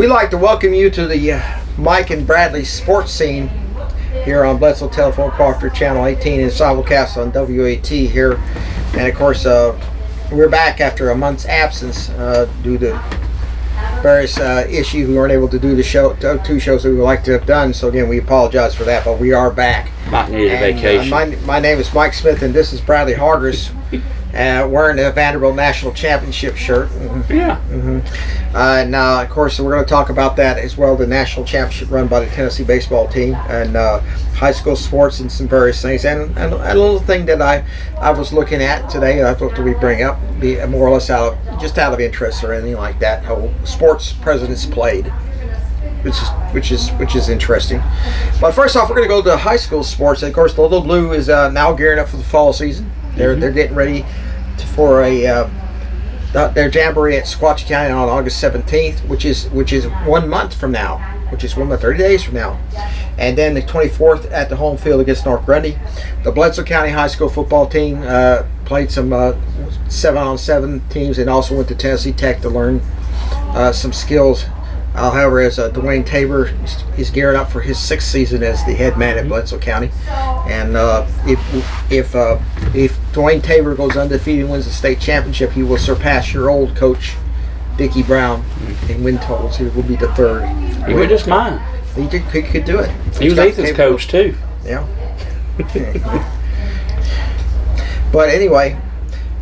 We'd like to welcome you to the Mike and Bradley sports scene here on Bledsoe Telephone Cooperative Channel 18 and simulcast on WAT here. And of course, we're back after a month's absence due to various issues. We weren't able to do the show, two shows that we would like to have done. So again, we apologize for that, but we are back. Mike needed a vacation. My name is Mike Smith, and this is Bradley Hargis. Wearing the Vanderbilt National Championship shirt. Yeah. Now, of course, we're going to talk about that as well, the national championship run by the Tennessee baseball team, and high school sports and some various things. And a little thing that I was looking at today, I thought that we bring up, be more or less out of interest or anything like that, how sports presidents played, which is interesting. But first off, we're going to go to high school sports. And of course, the Little Blue is now gearing up for the fall season. They're getting ready for their jamboree at Sequatchie County on August 17th, which is 1 month from now, 30 days from now, and then the 24th at the home field against North Grundy. The Bledsoe County High School football team played some 7-on-7 teams and also went to Tennessee Tech to learn some skills. However, as Dwayne Tabor is gearing up for his 6th season as the head man at Bledsoe County, and if Dwayne Tabor goes undefeated and wins the state championship, he will surpass your old coach, Dickie Brown, in win totals. He will be the 3rd. He would just mine. He could do it. He was Ethan's coach too. Yeah. But anyway,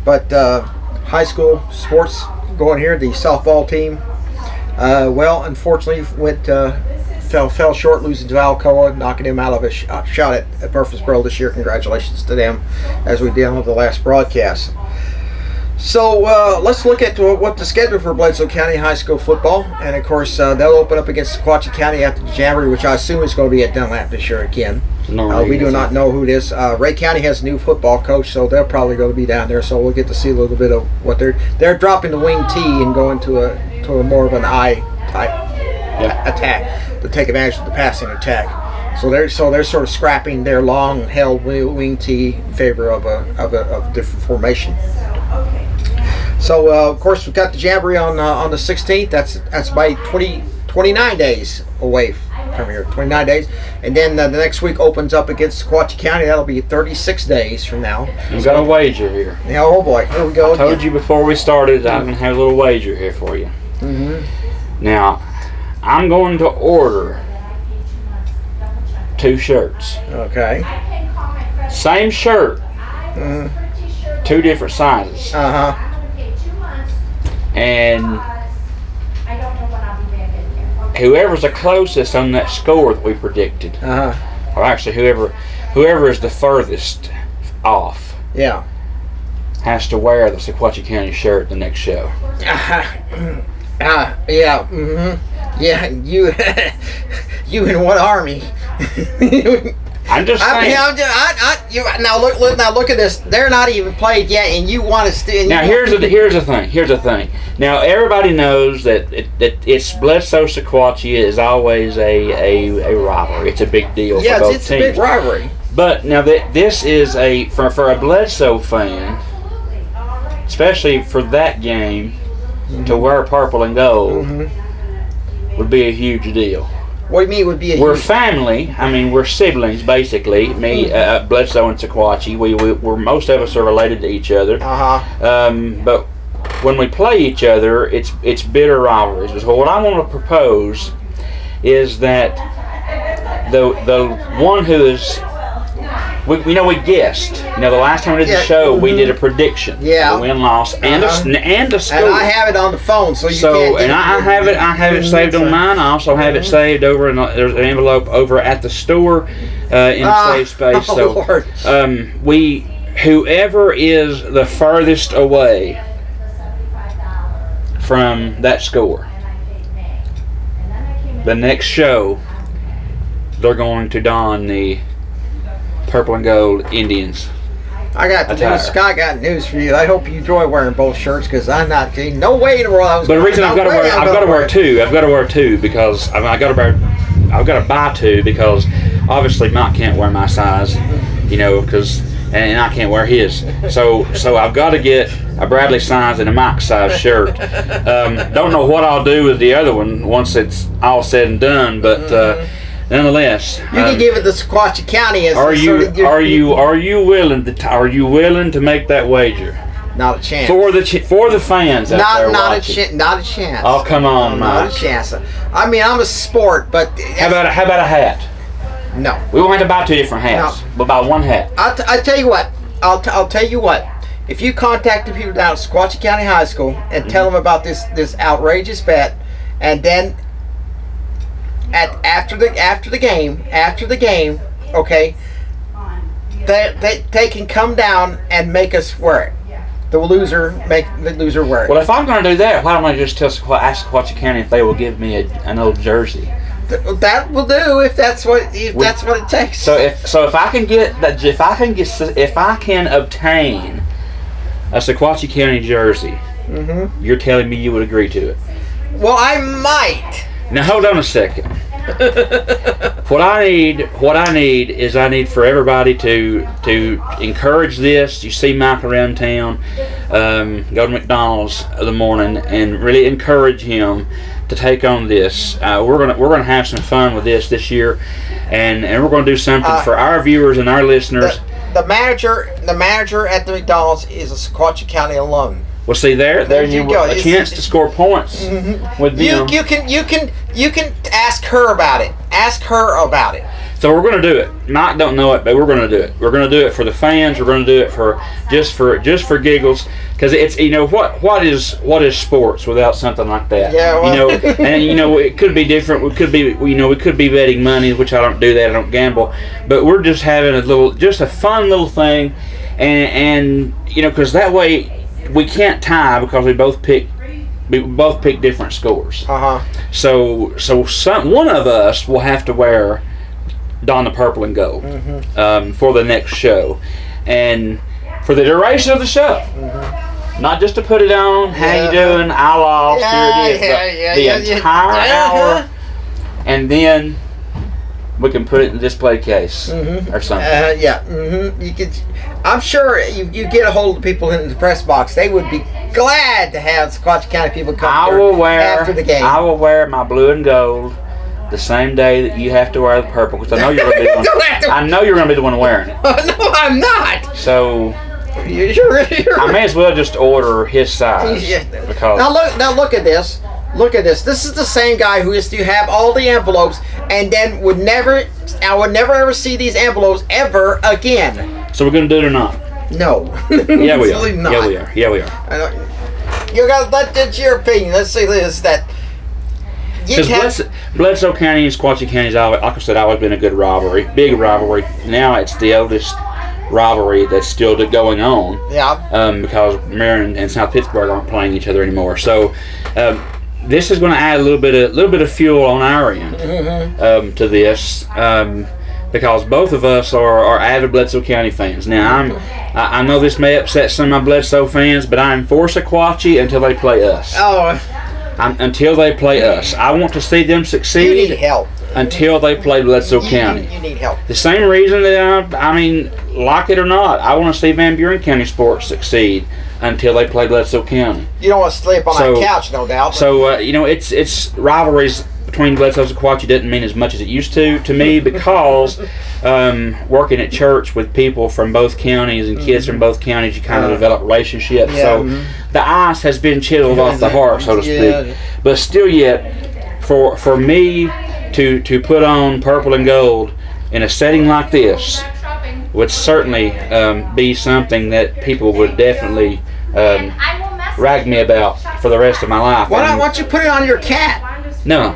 high school sports going here. The softball team. Unfortunately, fell short, losing to Alcoa, knocking him out of a shot at Murfreesboro this year. Congratulations to them, as we did on the last broadcast. So let's look at what the schedule for Bledsoe County High School football, and of course they'll open up against Sequatchie County after the Jamboree, which I assume is going to be at Dunlap this year again. We do not know who it is. Ray County has a new football coach, so they're probably going to be down there. So we'll get to see a little bit of what they're dropping the wing T and going to a more of an I type attack to take advantage of the passing attack. So they're sort of scrapping their long held wing T in favor of a different formation. So of course we've got the Jamboree on the 16th. That's by 29 days away from here. 29 days, and then the next week opens up against Sequatchie County. That'll be 36 days from now. You got a wager here. Yeah, oh boy, here we go. I told you before we started I'm going to have a little wager here for you. Now, I'm going to order 2 shirts. Okay. Same shirt. 2 different sizes. And whoever's the closest on that score that we predicted, or actually whoever is the furthest off, has to wear the Sequatchie County shirt the next show. Yeah, you in what army? I'm just saying. Now look at this. They're not even played yet, and you want to still. Now here's the thing. Now everybody knows that it's Bledsoe Sequatchie is always a rivalry. It's a big deal for both it's teams. a big rivalry. But now this is for a Bledsoe fan, especially for that game, to wear purple and gold would be a huge deal. What do you mean would be We're family. I mean, we're siblings, basically. Me, Bledsoe and Sequatchie. We're most of us are related to each other. But when we play each other, it's bitter rivalries. So what I want to propose is that the one who is we guessed. The last time we did the show, we did a prediction. Yeah. The win-loss and the score. And I have it on the phone, so you can't. And I have it saved on mine. I also have it saved over there's an envelope over at the store in save space. So Lord. Whoever is the furthest away from that score, the next show, they're going to don the purple and gold Indians. I got the news. Scott got news for you. I hope you enjoy wearing both shirts, because I'm not kidding. No way in the world I was. But the reason I've got to wear two. I've got to wear two because I've got to buy 2 because obviously Mike can't wear my size, because and I can't wear his. So I've got to get a Bradley size and a Mike size shirt. Don't know what I'll do with the other one once it's all said and done, but nonetheless, you can give it to Sequatchie County. As are you willing to make that wager? Not a chance. For the fans out there watching. Not a chance. Oh, come on, Mike. Not a chance. I mean, I'm a sport, but how about a hat? No. We won't have to buy 2 different hats. No. We'll buy one hat. I'll tell you what. I'll tell you what. If you contact the people down at Sequatchie County High School and tell them about this outrageous bet, and then after the game, okay, they can come down and make us wear it. The loser wear it. Well, if I'm going to do that, why don't I just ask Sequatchie County if they will give me an old jersey? That will do if that's what it takes. So if I can obtain a Sequatchie County jersey, you're telling me you would agree to it? Well, I might. Now hold on a second. What I need is for everybody to encourage this. You see Mike around town, go to McDonald's in the morning and really encourage him to take on this. We're gonna have some fun with this year, and we're gonna do something for our viewers and our listeners. The manager at the McDonald's is a Sequatchie County alum. Well, see there you go. A chance to score points with them. You can ask her about it. Ask her about it. So we're going to do it. Mike don't know it, but we're going to do it. We're going to do it for the fans. We're going to do it for just for giggles, because it's what is sports without something like that? Yeah, well. And it could be different. We could be betting money, which I don't do that. I don't gamble, but we're just having a fun little thing, and because that way we can't tie because we both pick different scores. So one of us will have to don the purple and gold for the next show, and for the duration of the show. Not just to put it on. How you doing? I lost. Here it is. The entire hour, and then we can put it in the display case or something. You could. I'm sure you get a hold of the people in the press box. They would be glad to have Sequatchie County people come after the game. I will wear my blue and gold the same day that you have to wear the purple, because I know you're going to be the one. I know you're going to be the one wearing it. No, I'm not. So you're I may as well just order his size. Because now look at this. Look at this. This is the same guy who used to have all the envelopes and then I would never ever see these envelopes ever again. So we're going to do it or not? No. Yeah, we are. Not. Yeah, we are. You got that's your opinion. Let's say this, that because Bledsoe County and Sequatchie County's, like I said, always been a good rivalry, big rivalry. Now it's the oldest rivalry that's still going on. Yeah. Because Marion and South Pittsburgh aren't playing each other anymore. So this is going to add a little bit of fuel on our end to this. Because both of us are avid Bledsoe County fans. Now I know this may upset some of my Bledsoe fans, but I'm for Sequatchie until they play us. Until they play us. I want to see them succeed. You need help. Until they play Bledsoe County. You need help. The same reason that like it or not, I want to see Van Buren County sports succeed until they play Bledsoe County. You don't want to sleep on that couch, no doubt. So it's rivalries between Bledsoe and Sequatchie doesn't mean as much as it used to me, because working at church with people from both counties and kids from both counties, you kind of develop relationships. Yeah, so the ice has been chiseled off the heart, so to speak. But still yet, for me to put on purple and gold in a setting like this would certainly be something that people would definitely rag me about for the rest of my life. Why don't you put it on your cat? No.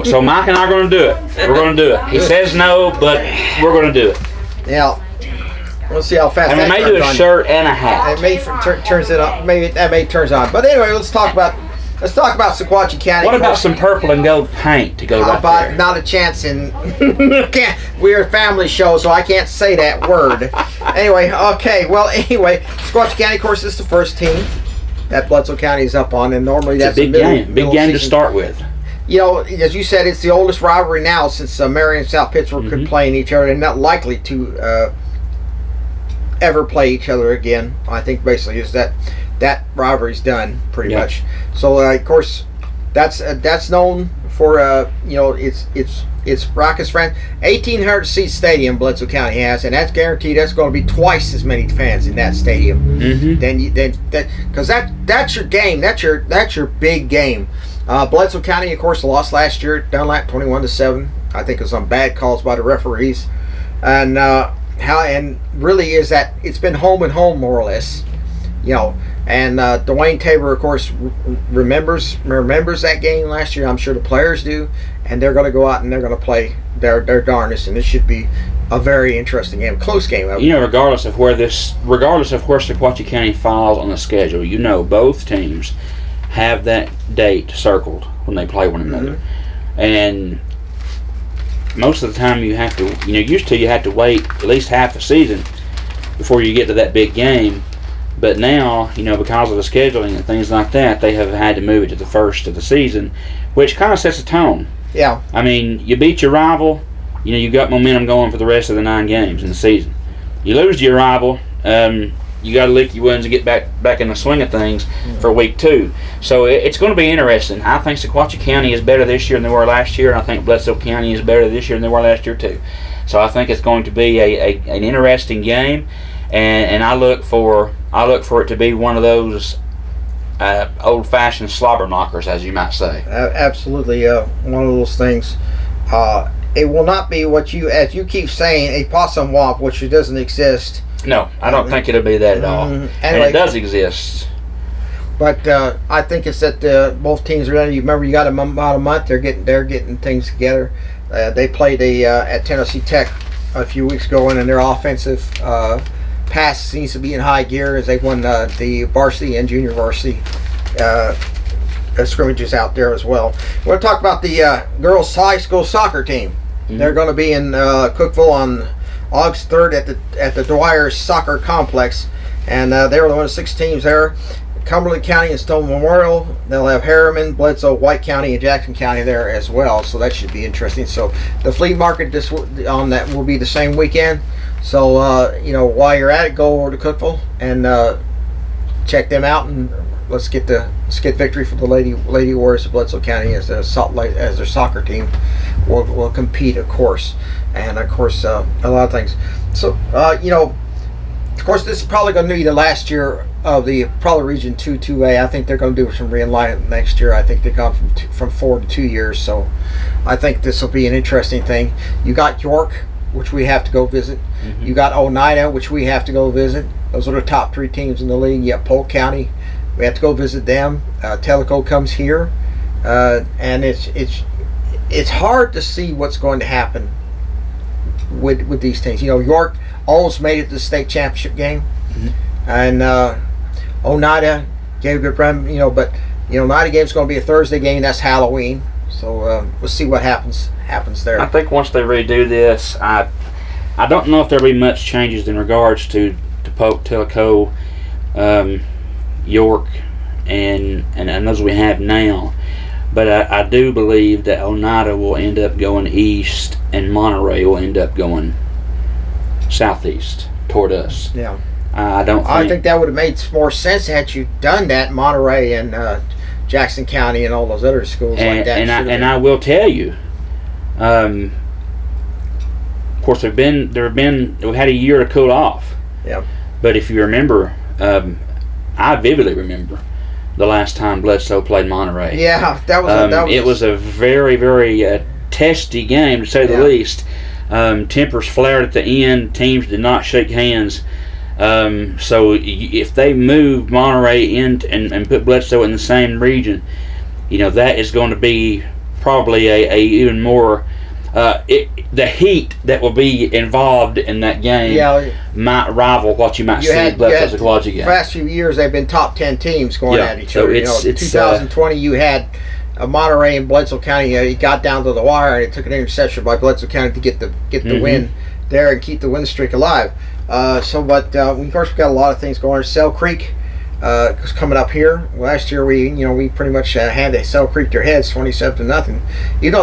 So Mike and I are going to do it. We're going to do it. He says no, but we're going to do it. Yeah. We'll see how fast. And we may do a shirt and a hat. It may turns it up. Maybe that may turns on. But anyway, let's talk about Sequatchie County. What about some purple and gold paint to go right there? Not a chance in. We're a family show, so I can't say that word. Anyway, okay. Well, Sequatchie County, of course, is the first team that Bledsoe County is up on, and normally that's a big game. Big game to start with. As you said, it's the oldest rivalry now since Marion and South Pittsburgh could play each other, and not likely to ever play each other again. I think basically is that rivalry's done pretty much. So of course that's known for it's Rockets friend 1,800 seat stadium Bledsoe County has, and that's guaranteed. That's going to be twice as many fans in that stadium. Because that's your game. That's your big game. Bledsoe County, of course, lost last year at Dunlap 21-7. I think it was on bad calls by the referees, and really is that it's been home and home more or less, And Dwayne Tabor, of course, remembers that game last year. I'm sure the players do, and they're going to go out and they're going to play their darndest, and this should be a very interesting game, close game. Regardless of where Sequatchie County falls on the schedule, both teams have that date circled when they play one another, and most of the time you have to, used to you had to wait at least half the season before you get to that big game. But now, because of the scheduling and things like that, they have had to move it to the first of the season, which kind of sets a tone. Yeah. I mean, you beat your rival, you got momentum going for the rest of the 9 games in the season. You lose to your rival, you got to lick your wounds and get back in the swing of things for week 2. So it's going to be interesting. I think Sequatchie County is better this year than they were last year, and I think Bledsoe County is better this year than they were last year too. So I think it's going to be an interesting game, and I look for it to be one of those old-fashioned slobber knockers, as you might say. Absolutely, one of those things. It will not be as you keep saying, a possum womp, which doesn't exist. No, I don't think it'll be that at all. Anyway, and it does exist. But I think it's that both teams are ready. You remember, you got about a month. They're getting things together. They played at Tennessee Tech a few weeks ago, and their offensive pass seems to be in high gear as they won the varsity and junior varsity scrimmages out there as well. We're going to talk about the girls' high school soccer team. They're going to be in Cookeville on August 3rd at the Dwyer Soccer Complex, and they were one of 6 teams there. Cumberland County and Stone Memorial. They'll have Harriman, Bledsoe, White County, and Jackson County there as well. So that should be interesting. So the flea market on that will be the same weekend. So while you're at it, go over to Cookeville and check them out, and let's get victory for the Lady Warriors of Bledsoe County as their soccer team will compete, of course, and of course a lot of things. So of course, this is probably going to be the last year of the probably Region 2-2A. I think they're going to do some realignment next year. I think they've gone from 4 to 2 years. So I think this will be an interesting thing. You got York, which we have to go visit. You got Oneida, which we have to go visit. Those are the top 3 teams in the league. You have Polk County. We have to go visit them. Tellico comes here, and it's hard to see what's going to happen with these teams. York almost made it to the state championship game, and Oneida gave a good run. But Oneida game's going to be a Thursday game. That's Halloween, so we'll see what happens there. I think once they redo this, I don't know if there'll be much changes in regards to Polk, Tellico, York, and those we have now. But I do believe that Oneida will end up going east, and Monterey will end up going southeast toward us. Yeah. I think that would have made more sense had you done that. Monterey and Jackson County and all those other schools like that. And I will tell you, of course, we had a year to cool off. Yeah. But if you remember, I vividly remember the last time Bledsoe played Monterey. Yeah, it was a very, very testy game, to say the least. Tempers flared at the end. Teams did not shake hands. So if they move Monterey in and put Bledsoe in the same region, that is going to be probably a even more the heat that will be involved in that game might rival what you might see in Bledsoe's Sequatchie game. The past few years, they've been top 10 teams going at each other. It's 2020, you had Monterey and Bledsoe County. It got down to the wire, and it took an interception by Bledsoe County to get the win there and keep the win streak alive. Of course, we've got a lot of things going on. Sell Creek is coming up here. Last year, we pretty much had Sell Creek their heads 27-0.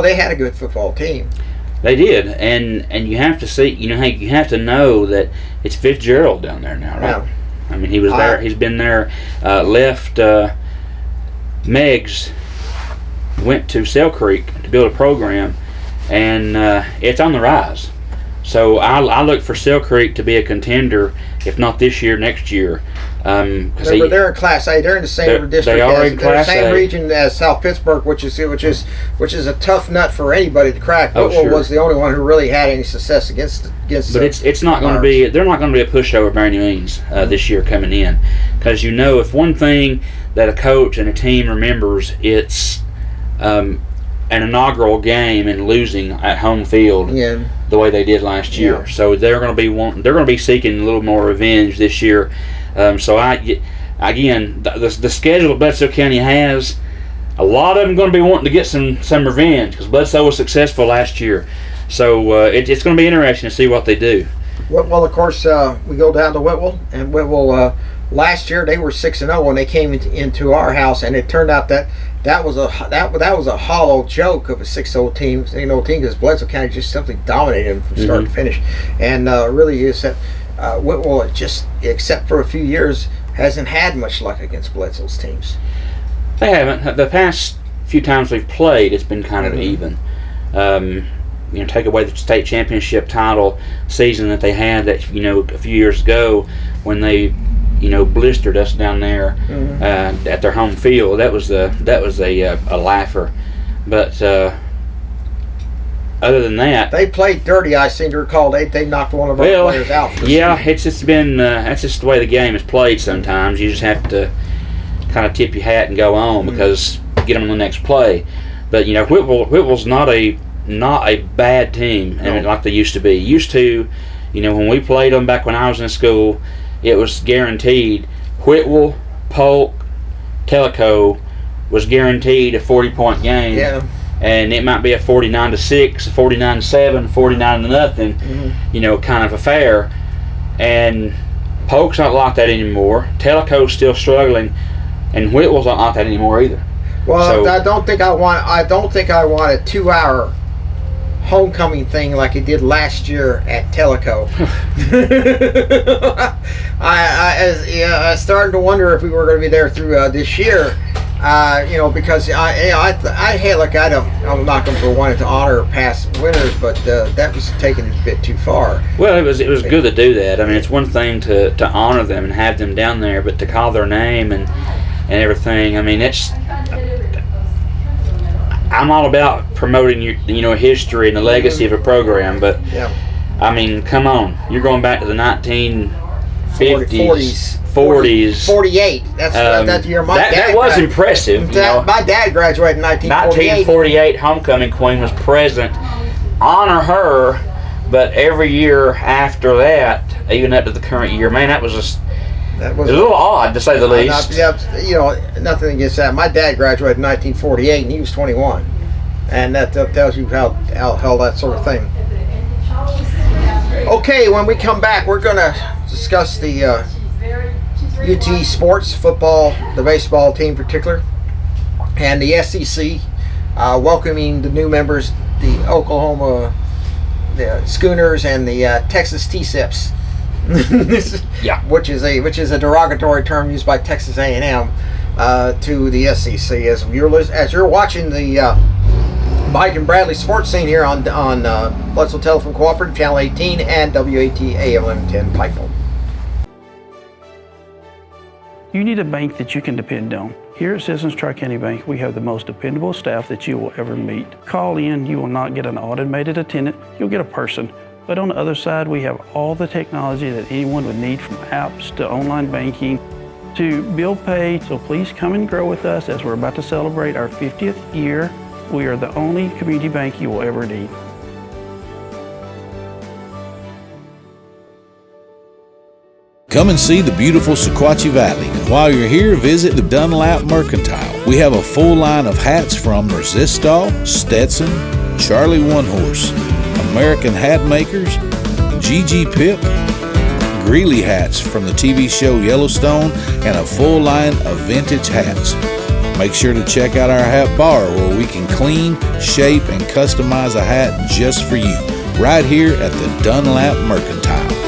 They had a good football team. They did, and you have to see, you have to know that it's Fitzgerald down there now, right? Yeah. I mean, he was there. He's been there. Left Meggs, went to Sale Creek to build a program, and it's on the rise. So I look for Sale Creek to be a contender, if not this year, next year. Remember, they're in Class A. They're in the same district. They are in Class A. They're the same region as South Pittsburgh, which is a tough nut for anybody to crack. Whitwell was the only one who really had any success against. But it's not going to be. They're not going to be a pushover by any means this year coming in, because if one thing that a coach and a team remembers, it's an inaugural game and losing at home field. Yeah. The way they did last year. Yeah. So they're going to be seeking a little more revenge this year. The schedule that Bledsoe County has, a lot of them going to be wanting to get some revenge, because Bledsoe was successful last year. So it's going to be interesting to see what they do. Well, of course, we go down to Whitwell, and Whitwell last year they were 6-0 when they came into our house, and it turned out that was a hollow joke of a 6-0 team, because Bledsoe County just simply dominated them from start to finish, and really is that Whitwell, just except for a few years, hasn't had much luck against Bledsoe's teams. They haven't. The past few times we've played, it's been kind of even. Take away the state championship title season that they had a few years ago when they blistered us down there at their home field. That was a laugher. But other than that, they played dirty. I seem to recall they knocked one of our players out. It's just been that's just the way the game is played. Sometimes you just have to kind of tip your hat and go on because get them in the next play. But Whitwell's not a bad team, like they used to be. When we played them back when I was in school, it was guaranteed. Whitwell, Polk, Tellico was guaranteed a 40-point game. Yeah. And it might be a 49-6, a 49-7, 49-0, kind of affair. And Polk's not like that anymore. Tellico's still struggling, and Whitwell's not like that anymore either. Well, I don't think I want a 2-hour homecoming thing like it did last year at Tellico. I started to wonder if we were going to be there through this year. Because I'm not going to wanting to honor past winners, but that was taking it a bit too far. Well, it was good to do that. I mean, it's one thing to honor them and have them down there, but to call their name and everything. I mean, I'm all about promoting your history and the legacy of a program, but I mean, come on, you're going back to the 1950s. 40s. 48. That's the year my dad. That was impressive. My dad graduated in 1948. 1948 homecoming queen was present. Honor her, but every year after that, even up to the current year, man, it was a little odd to say the least. Nothing against that. My dad graduated in 1948, and he was 21, and that tells you how that sort of thing. Okay, when we come back, we're going to discuss the UT sports, football, the baseball team in particular, and the SEC welcoming the new members, the Oklahoma Schooners and the Texas T-Sips, which is a derogatory term used by Texas A&M to the SEC. As you're watching the Mike and Bradley sports scene here on Bledsoe Telephone Cooperative Channel 18 and WAT AM 1110 Pikeville. You need a bank that you can depend on. Here at Citizens Tri-County Bank, we have the most dependable staff that you will ever meet. Call in, you will not get an automated attendant, you'll get a person. But on the other side, we have all the technology that anyone would need, from apps to online banking to bill pay. So please come and grow with us as we're about to celebrate our 50th year. We are the only community bank you will ever need. Come and see the beautiful Sequatchie Valley. And while you're here, visit the Dunlap Mercantile. We have a full line of hats from Resistol, Stetson, Charlie One Horse, American Hat Makers, GG Pip, Greeley hats from the TV show Yellowstone, and a full line of vintage hats. Make sure to check out our hat bar where we can clean, shape, and customize a hat just for you, right here at the Dunlap Mercantile.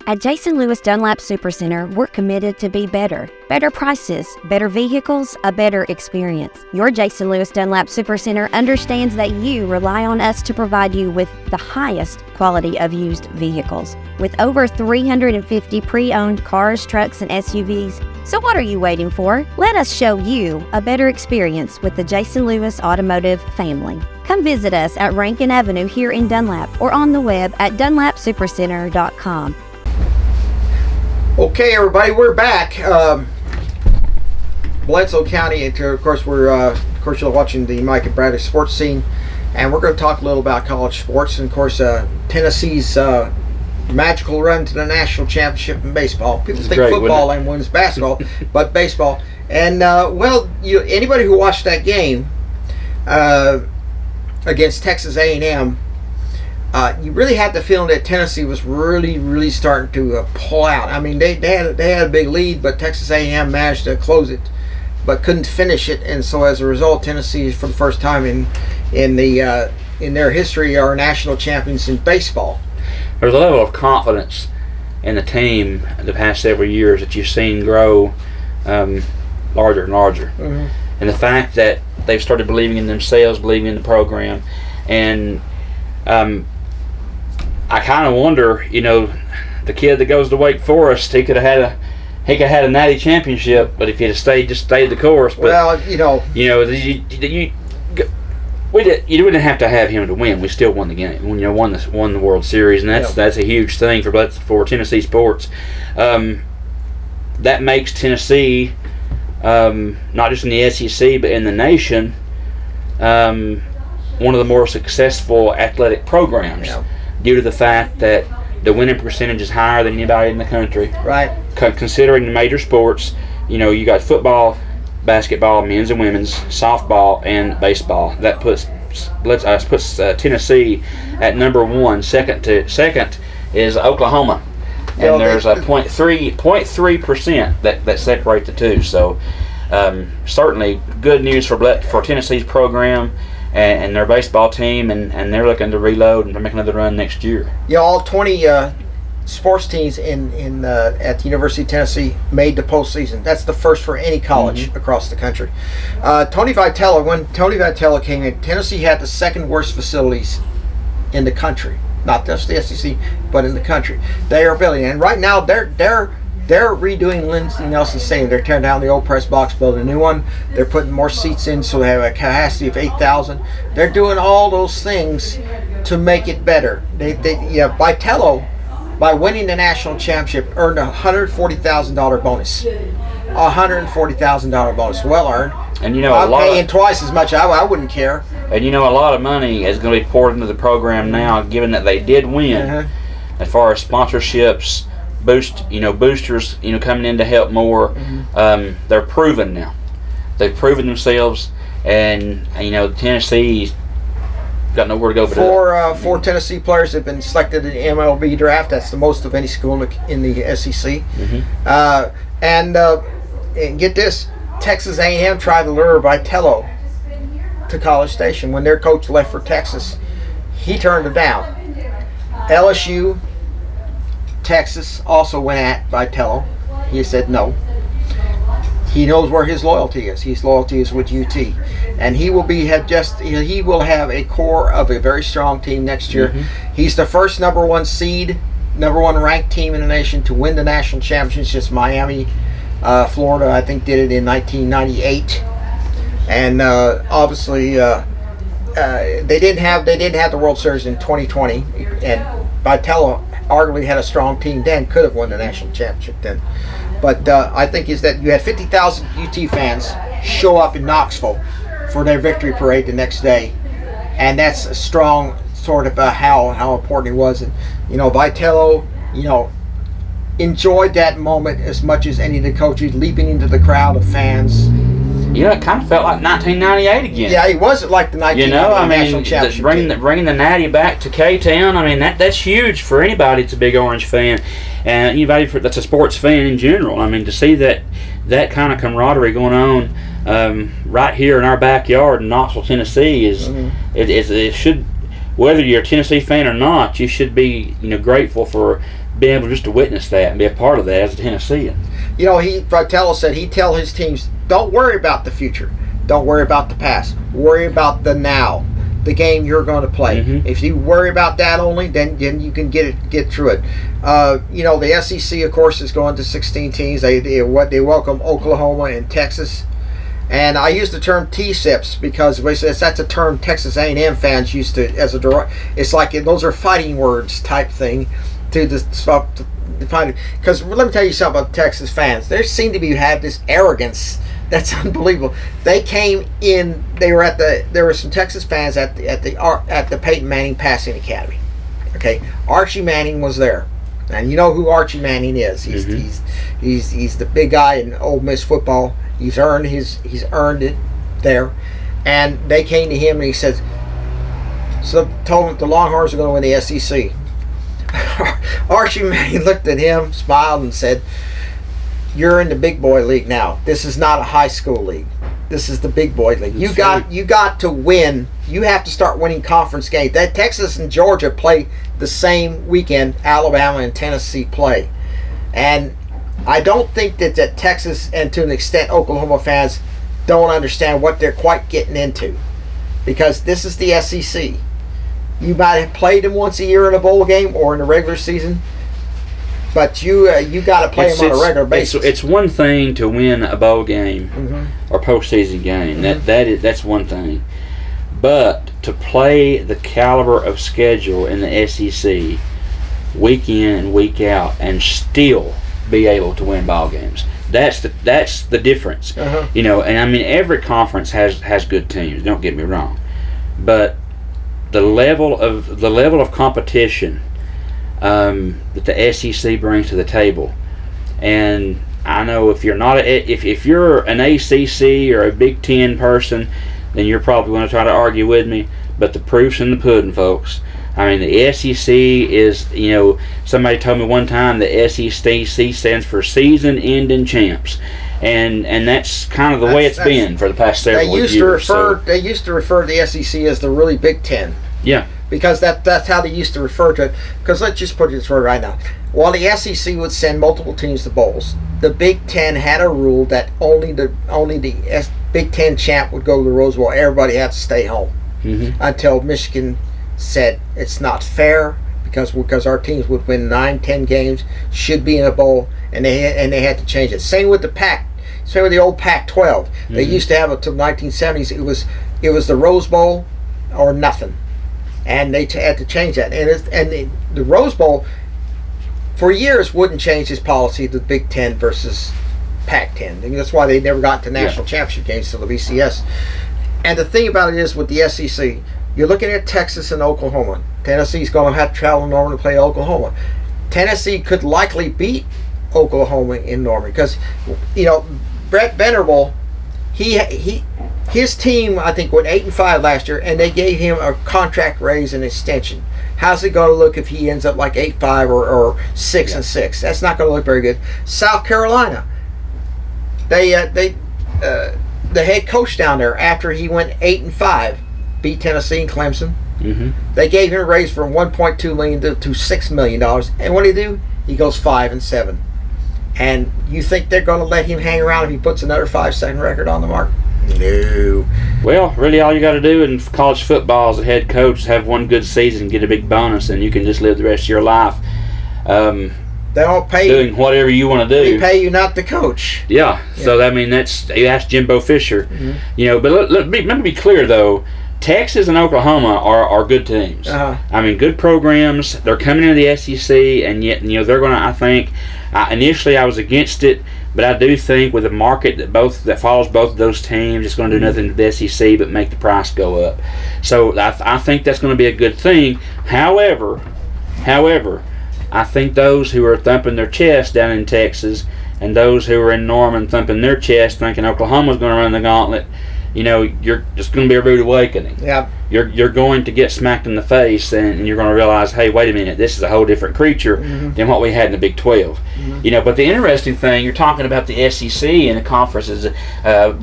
At Jason Lewis Dunlap Supercenter, we're committed to be better. Better prices, better vehicles, a better experience. Your Jason Lewis Dunlap Supercenter understands that you rely on us to provide you with the highest quality of used vehicles. With over 350 pre-owned cars, trucks, and SUVs. So what are you waiting for? Let us show you a better experience with the Jason Lewis Automotive family. Come visit us at Rankin Avenue here in Dunlap or on the web at dunlapsupercenter.com. Okay, everybody, we're back. Bledsoe County, and of course you're watching the Mike and Bradley Sports Scene, and we're going to talk a little about college sports, and of course Tennessee's magical run to the national championship in baseball. People think great, football and wins basketball, but baseball. And anybody who watched that game against Texas A&M. You really had the feeling that Tennessee was really starting to pull out. I mean, they had a big lead, but Texas A&M managed to close it, but couldn't finish it. And so as a result, Tennessee, for the first time in their history, are national champions in baseball. There's a level of confidence in the team the past several years that you've seen grow larger and larger, and the fact that they've started believing in themselves, believing in the program, and I kind of wonder, the kid that goes to Wake Forest, he could have had a natty championship, but if he'd have stayed the course. But, you wouldn't have to have him to win. We still won the game. Won the World Series, and that's a huge thing for Tennessee sports. That makes Tennessee, not just in the SEC but in the nation, one of the more successful athletic programs. Yeah. Due to the fact that the winning percentage is higher than anybody in the country. Right. Considering the major sports, you got football, basketball, men's and women's, softball, and baseball. That puts Tennessee at number one. Second is Oklahoma, and there's a 0.3% that separate the two. So certainly good news for Tennessee's program and their baseball team, and they're looking to reload and make another run next year. Yeah, all 20 sports teams at the University of Tennessee made the postseason. That's the first for any college across the country. When Tony Vitello came in, Tennessee had the second worst facilities in the country, not just the SEC, but in the country. They are building, and right now they're redoing Lindsey Nelson Stadium. They're tearing down the old press box, building a new one. They're putting more seats in, so they have a capacity of 8,000. They're doing all those things to make it better. Vitello, by winning the national championship, earned a $140,000 bonus. $140,000 bonus, well earned. And I'm paying twice as much. I wouldn't care. And a lot of money is going to be poured into the program now, given that they did win. As far as sponsorships, boosters, coming in to help more. They're proven now. They've proven themselves, and Tennessee's got nowhere to go but up. Four Tennessee players have been selected in the MLB draft. That's the most of any school in the SEC. And get this, Texas A&M tried to lure Vitello to College Station. When their coach left for Texas, he turned it down. LSU, Texas also went at Vitello. He said no. He knows where his loyalty is. His loyalty is with UT, and he will have a core of a very strong team next year. He's the first number one ranked team in the nation to win the national championship since Miami, Florida, I think, did it in 1998. And obviously, they didn't have the World Series in 2020, and Vitello arguably had a strong team then, could have won the national championship then. But I think is that you had 50,000 UT fans show up in Knoxville for their victory parade the next day, and that's a strong sort of how important it was. And Vitello, enjoyed that moment as much as any of the coaches, leaping into the crowd of fans. It kind of felt like 1998 again. Yeah, it wasn't like the 1998 national championship. Bringing the Natty back to K-Town, that's huge for anybody that's a big Orange fan, and anybody that's a sports fan in general. To see that kind of camaraderie going on right here in our backyard in Knoxville, Tennessee is it should, whether you're a Tennessee fan or not, you should be grateful for being able just to witness that and be a part of that as a Tennessean. Vitello said he'd tell his teams, don't worry about the future, don't worry about the past, worry about the now, the game you're going to play. If you worry about that only, then you can get through it. The SEC, of course, is going to 16 teams. They welcome Oklahoma and Texas. And I use the term T-SIPs because that's a term Texas A&M fans used to it's like those are fighting words type thing to define it. Because let me tell you something about Texas fans. They seem to have this arrogance that's unbelievable. They came in. There were some Texas fans at the Peyton Manning Passing Academy. Okay, Archie Manning was there, and you know who Archie Manning is. He's the big guy in Ole Miss football. He's earned it there, and they came to him and he said, told him the Longhorns are going to win the SEC. Archie Manning looked at him, smiled, and said, "You're in the big boy league now. This is not a high school league. This is the big boy league. You got to win. You have to start winning conference games. That Texas and Georgia play the same weekend. Alabama and Tennessee play, and I don't think that Texas and to an extent Oklahoma fans don't understand what they're quite getting into, because this is the SEC. You might have played them once a year in a bowl game or in the regular season, but you got to play them on a regular basis. It's one thing to win a bowl game or postseason game. That's one thing, but to play the caliber of schedule in the SEC week in and week out and still be able to win ball games. That's the difference. And every conference has good teams. Don't get me wrong, but the level of competition that the SEC brings to the table, and I know if you're not if you're an ACC or a Big Ten person, then you're probably going to try to argue with me. But the proof's in the pudding, folks. The SEC is, somebody told me one time the SEC stands for season-ending champs, and that's kind of the way it's been for the past several years. They used to refer to the SEC as the really Big Ten. Yeah. Because that's how they used to refer to it. Because let's just put it this way right now. While the SEC would send multiple teams to bowls, the Big Ten had a rule that only the Big Ten champ would go to the Rose Bowl. Everybody had to stay home until Michigan said it's not fair because our teams would win 9-10 games, should be in a bowl, and they had to change it. Same with the Pac. Same with the old Pac-12. They used to have it until the 1970s. It was the Rose Bowl or nothing, and they had to change that. And the Rose Bowl for years wouldn't change his policy to Big Ten versus Pac-10. And that's why they never got to national championship games till the BCS. And the thing about it is with the SEC, you're looking at Texas and Oklahoma. Tennessee's going to have to travel to Norman to play Oklahoma. Tennessee could likely beat Oklahoma in Norman because, Brett Venerable, his team I think went 8-5 last year, and they gave him a contract raise and extension. How's it going to look if he ends up like 8-5 or 6-6? That's not going to look very good. South Carolina, the head coach down there, after he went 8-5, beat Tennessee and Clemson. They gave him a raise from $1.2 million to $6 million, and what did he do? He goes 5-7. And you think they're going to let him hang around if he puts another 5-7 record on the mark? No. Well, really, all you got to do in college football as a head coach is have one good season and get a big bonus, and you can just live the rest of your life. They don't pay doing whatever you want to do. They pay you not to coach. Yeah. So that's you ask Jimbo Fisher. But let me be clear though. Texas and Oklahoma are good teams. Uh-huh. I mean, good programs. They're coming into the SEC, and yet they're going to. I think initially I was against it, but I do think with a market that follows both of those teams, it's going to do nothing to the SEC but make the price go up. So I think that's going to be a good thing. However, I think those who are thumping their chest down in Texas and those who are in Norman thumping their chest thinking Oklahoma's going to run the gauntlet, you're just going to be a rude awakening. Yeah. You're going to get smacked in the face, and you're going to realize, hey, wait a minute, this is a whole different creature than what we had in the Big 12. But the interesting thing, you're talking about the SEC and the conferences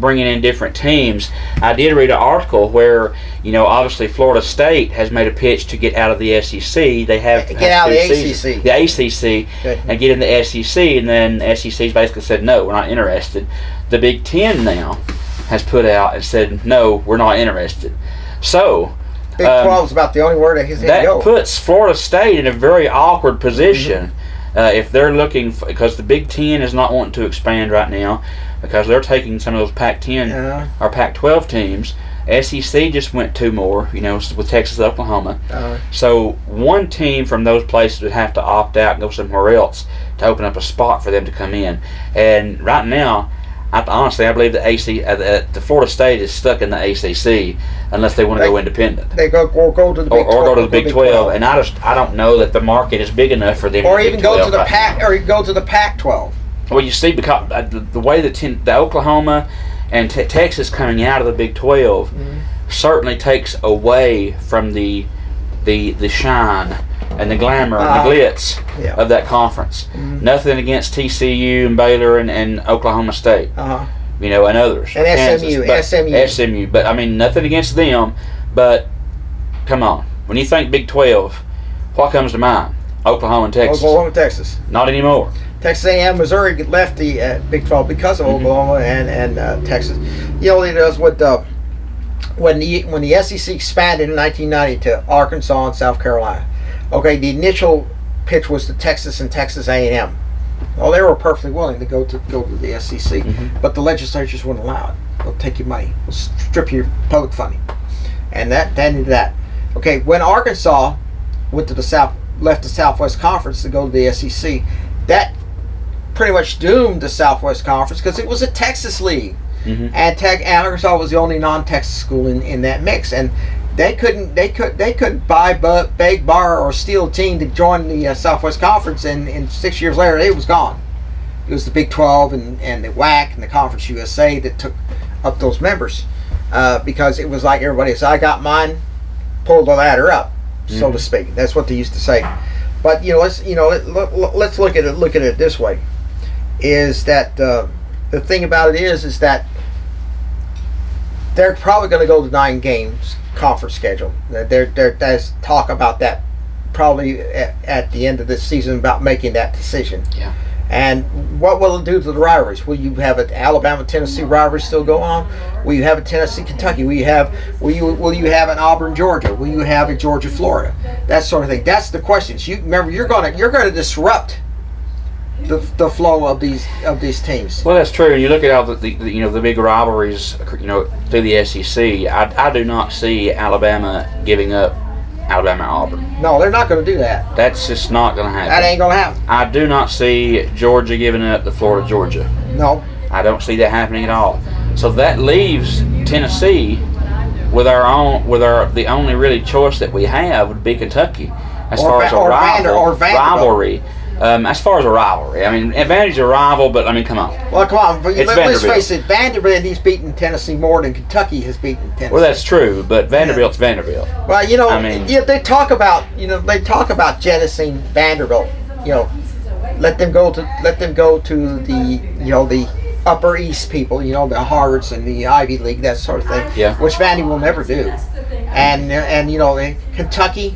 bringing in different teams. I did read an article where, obviously Florida State has made a pitch to get out of the SEC. They have get out of the ACC. The ACC, and get in the SEC, and then SEC's basically said, no, we're not interested. The Big Ten now has put out and said, no, we're not interested. So Big 12 is about the only word that puts Florida State in a very awkward position if they're looking because the Big Ten is not wanting to expand right now because they're taking some of those Pac-10 or Pac-12 teams. SEC just went 2 more, with Texas and Oklahoma. So one team from those places would have to opt out and go somewhere else to open up a spot for them to come in. And right now, honestly, I believe the Florida State is stuck in the ACC unless they want to go independent. They go to the Big 12. Or go to the Big 12, and I don't know that the market is big enough for them. Or even go to the Pac-12. Well, you see, because the way the Oklahoma and Texas coming out of the Big 12 certainly takes away from the shine and the glamour and the glitz of that conference. Nothing against TCU and Baylor and Oklahoma State, and others. And Kansas, SMU. But, I mean, nothing against them, but come on. When you think Big 12, what comes to mind? Oklahoma and Texas. Oklahoma and Texas. Not anymore. Texas A&M, Missouri left the Big 12 because of Oklahoma and Texas. It was when the SEC expanded in 1990 to Arkansas and South Carolina. Okay, the initial pitch was to Texas and Texas A&M. Well, they were perfectly willing to go to the SEC, but the legislatures wouldn't allow it. They'll take your money, they'll strip your public funding, and that ended that. Okay, when Arkansas went to left the Southwest Conference to go to the SEC, that pretty much doomed the Southwest Conference because it was a Texas league, and Arkansas was the only non-Texas school in that mix, and they couldn't buy, beg, borrow, or steal a team to join the Southwest Conference, and 6 years later it was gone. It was the Big 12 and the WAC and the Conference USA that took up those members because it was like everybody said, I got mine, pull the ladder up, so to speak. That's what they used to say. But let's look at it this way: is that the thing about it is that they're probably going to go to 9 games conference schedule. There's talk about that probably at the end of this season about making that decision. Yeah. And what will it do to the rivalries? Will you have an Alabama-Tennessee rivalry still go on? Will you have a Tennessee-Kentucky? Will you have an Auburn-Georgia? Will you have a Georgia-Florida? That sort of thing. That's the questions. Remember, you're going to disrupt the flow of these teams. Well, that's true. And you look at all the big rivalries, through the SEC. I do not see Alabama giving up Alabama-Auburn. No, they're not going to do that. That's just not going to happen. That ain't going to happen. I do not see Georgia giving up the Florida-Georgia. No. I don't see that happening at all. So that leaves Tennessee with the only really choice that we have would be Kentucky as far as a rivalry. As far as a rivalry, I mean, Vanderbilt's a rival, but I mean, come on. Well, come on. Let's face it, Vanderbilt has beaten Tennessee more than Kentucky has beaten Tennessee. Well, that's true, but Vanderbilt's Vanderbilt. Well, they talk about jettisoning Vanderbilt. Let them go to the Upper East people. The Harvards and the Ivy League, that sort of thing. Yeah. Which Vandy will never do. And Kentucky,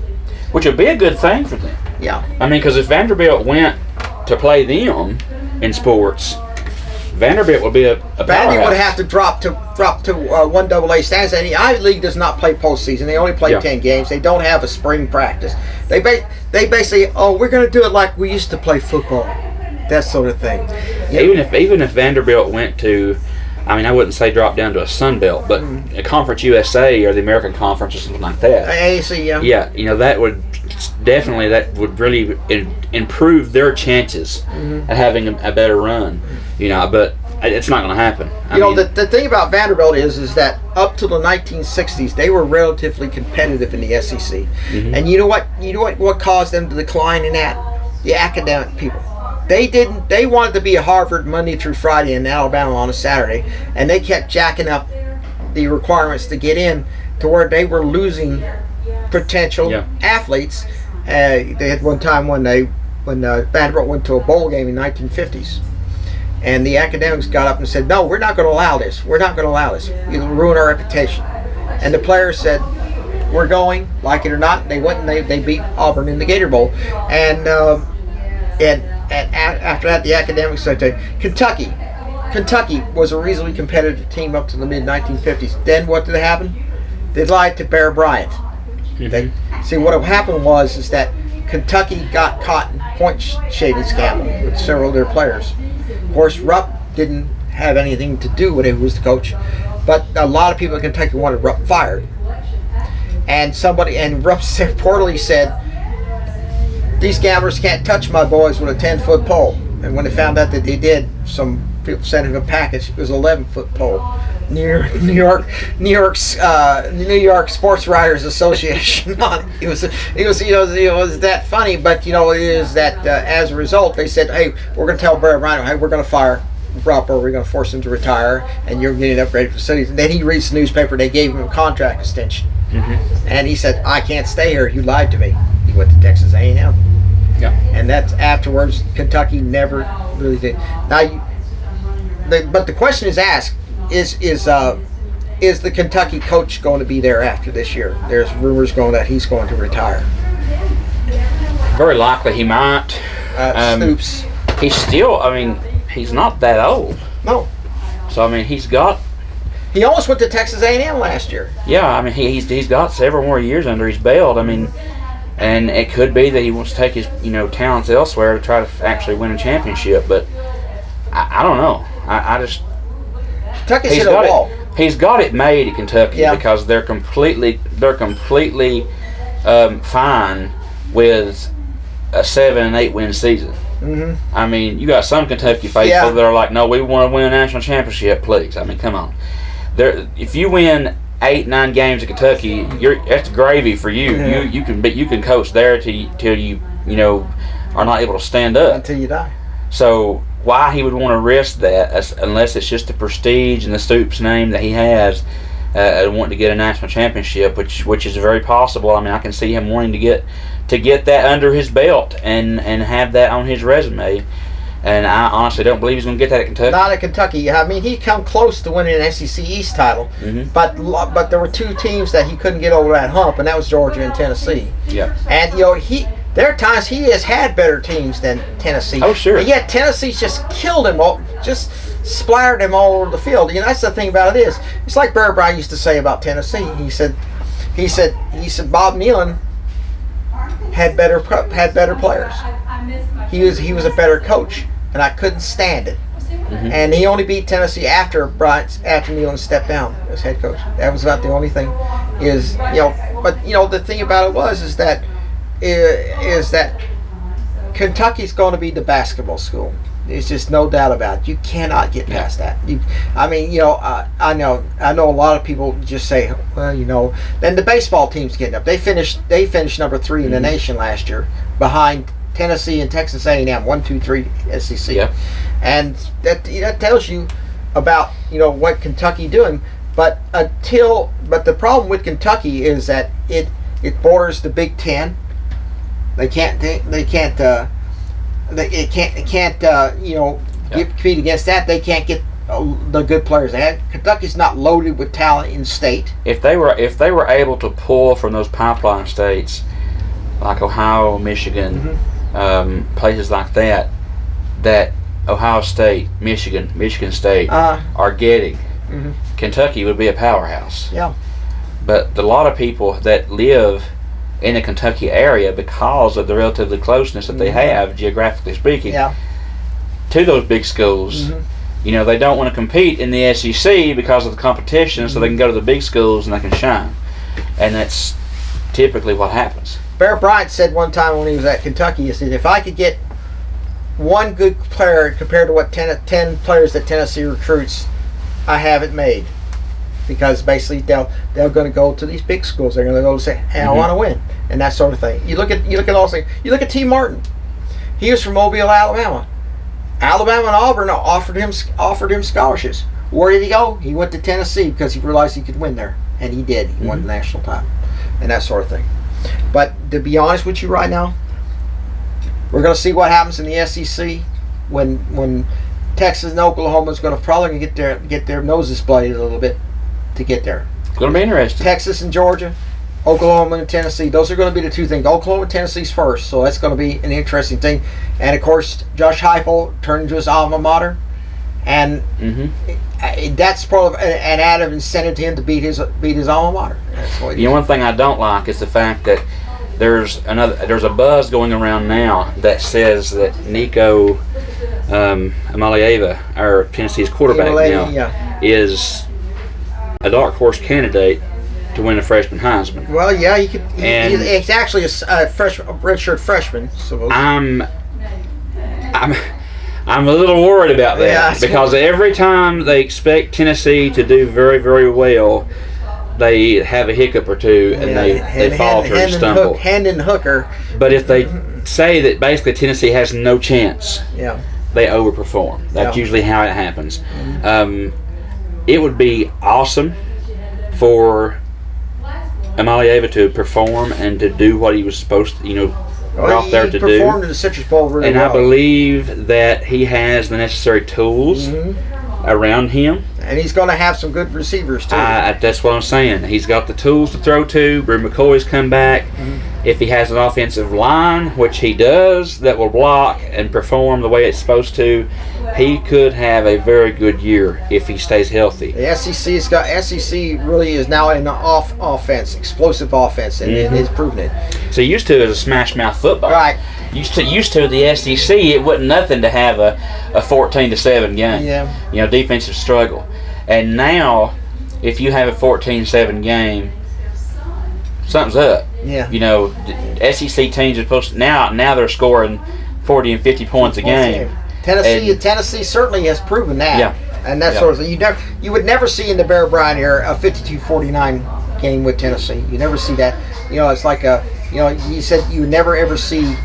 which would be a good thing for them. Yeah. I mean, because if Vanderbilt went to play them in sports, Vanderbilt would be a powerhouse. Vandy would have to drop to 1AA standards. And the Ivy League does not play postseason. They only play 10 games. They don't have a spring practice. They basically, we're going to do it like we used to play football. That sort of thing. Even if Vanderbilt went to I mean, I wouldn't say drop down to a Sun Belt, but a Conference USA or the American Conference or something like that. AAC, yeah. Yeah, that would really improve their chances at having a better run. But it's not going to happen. The thing about Vanderbilt is that up to the 1960s they were relatively competitive in the SEC, and you know what caused them to decline in that? The academic people. They wanted to be at Harvard Monday through Friday and Alabama on a Saturday, and they kept jacking up the requirements to get in to where they were losing potential athletes. They had one time when Vanderbilt went to a bowl game in the 1950s, and the academics got up and said, "No, we're not going to allow this. We're not going to allow this. It'll ruin our reputation." And the players said, "We're going, like it or not." They went and they beat Auburn in the Gator Bowl, and after that, the academics said, Kentucky was a reasonably competitive team up to the mid-1950s. Then what did happen? They lied to Bear Bryant. See, what happened was that Kentucky got caught in point shaving scandal with several of their players. Of course, Rupp didn't have anything to do with it, who was the coach, but a lot of people in Kentucky wanted Rupp fired. And Rupp reportedly said, "These gamblers can't touch my boys with a 10-foot pole." And when they found out that they did, some people sent him a package. It was an 11-foot pole. New York Sports Writers Association on it. It was that funny, but it is that as a result they said, "Hey, we're going to tell Bear Bryant, hey, we're going to fire Rupp, or we're going to force him to retire, and you're getting upgraded facilities." And then he reads the newspaper. They gave him a contract extension, and he said, "I can't stay here. You lied to me." He went to Texas A&M. Yeah. And that's afterwards. Kentucky never really did. Now, but the question is asked: Is the Kentucky coach going to be there after this year? There's rumors going that he's going to retire. Very likely he might. Stoops. He's still. He's not that old. No. So he almost went to Texas A&M last year. Yeah, he's got several more years under his belt. And it could be that he wants to take his talents elsewhere to try to actually win a championship. But I don't know. I just Kentucky's hit a wall. He's got it made at Kentucky because they're completely fine with a 7 and 8 win season. You got some Kentucky faithful that are like, "No, we want to win a national championship, please." Come on. If you win 8-9 games at Kentucky, that's gravy for you. You can coach there till you are not able to stand up until you die. So why he would want to risk that unless it's just the prestige and the Stoops name that he has, wanting to get a national championship, which is very possible. I can see him wanting to get that under his belt and have that on his resume. And I honestly don't believe he's going to get that at Kentucky. Not at Kentucky. He come close to winning an SEC East title, but there were two teams that he couldn't get over that hump, and that was Georgia and Tennessee. Yeah. And there are times he has had better teams than Tennessee. Oh, sure. But yet Tennessee's just killed him, just splattered him all over the field. That's the thing about it is, it's like Bear Bryant used to say about Tennessee. He said Bob Nealon had better players. He was a better coach, and I couldn't stand it. And he only beat Tennessee after Nealon stepped down as head coach. That was about the only thing. But the thing about it is that Kentucky's going to be the basketball school. There's just no doubt about it. You cannot get past that. I know a lot of people just say, well, then the baseball team's getting up. They finished number 3 in the nation last year, behind Tennessee and Texas A&M, 1, 2, 3 SEC. Yeah. And that tells you about what Kentucky doing. But the problem with Kentucky is that it borders the Big Ten. They can't compete against that. They can't get the good players they had. Kentucky's not loaded with talent in state. If they were able to pull from those pipeline states like Ohio, Michigan, places like that Ohio State, Michigan State are getting, Kentucky would be a powerhouse. Yeah. But a lot of people that live in the Kentucky area, because of the relatively closeness that they have, geographically speaking, to those big schools, You know, they don't want to compete in the SEC because of the competition, so they can go to the big schools and they can shine. And that's typically what happens. Bear Bryant said one time when he was at Kentucky, he said, if I could get one good player compared to what 10 players that Tennessee recruits, I have it made. Because basically they're going to go to these big schools. They're going to go and say, hey, I want to win, and that sort of thing. You look at all things. You look at T. Martin. He was from Mobile, Alabama. Alabama and Auburn offered him scholarships. Where did he go? He went to Tennessee because he realized he could win there, and he did. He won the national title, and that sort of thing. But to be honest with you right now, we're going to see what happens in the SEC when Texas and Oklahoma is going to probably get their noses bloodied a little bit to get there. It's going to be interesting. Texas and Georgia, Oklahoma and Tennessee, those are going to be the two things. Oklahoma and Tennessee's first, so that's going to be an interesting thing. And of course, Josh Heupel turned into his alma mater, and that's probably an added incentive to him to beat his alma mater. That's what one thing I don't like is the fact that there's a buzz going around now that says that Nico Amalieva, our Tennessee's quarterback is a dark horse candidate to win a freshman Heisman. Well, yeah, he could. He's actually a redshirt freshman. So I'm a little worried about that because every time they expect Tennessee to do very, very well, they have a hiccup or two and they falter and stumble. Hand and hooker. But if they say that basically Tennessee has no chance, they overperform. That's usually how it happens. It would be awesome for Amalieva to perform and to do what he was supposed to, out there to do. He performed in the Citrus Bowl really well. I believe that he has the necessary tools around him. And he's going to have some good receivers too. That's what I'm saying. He's got the tools to throw to. Brew McCoy's come back. If he has an offensive line, which he does, that will block and perform the way it's supposed to, he could have a very good year if he stays healthy. The SEC really is now an explosive offense, and it has proven it. So used to it as a smash mouth football. Right. Used to the SEC, it wasn't nothing to have a 14-7 game. Yeah. Defensive struggle. And now, if you have a 14-7 game, something's up. Yeah. SEC teams are supposed to, now they're scoring 40 and 50 points a game. Tennessee certainly has proven that. Yeah. And that sort of thing. You would never see in the Bear Bryant era a 52-49 game with Tennessee. You never see that. It's like you said you would never ever see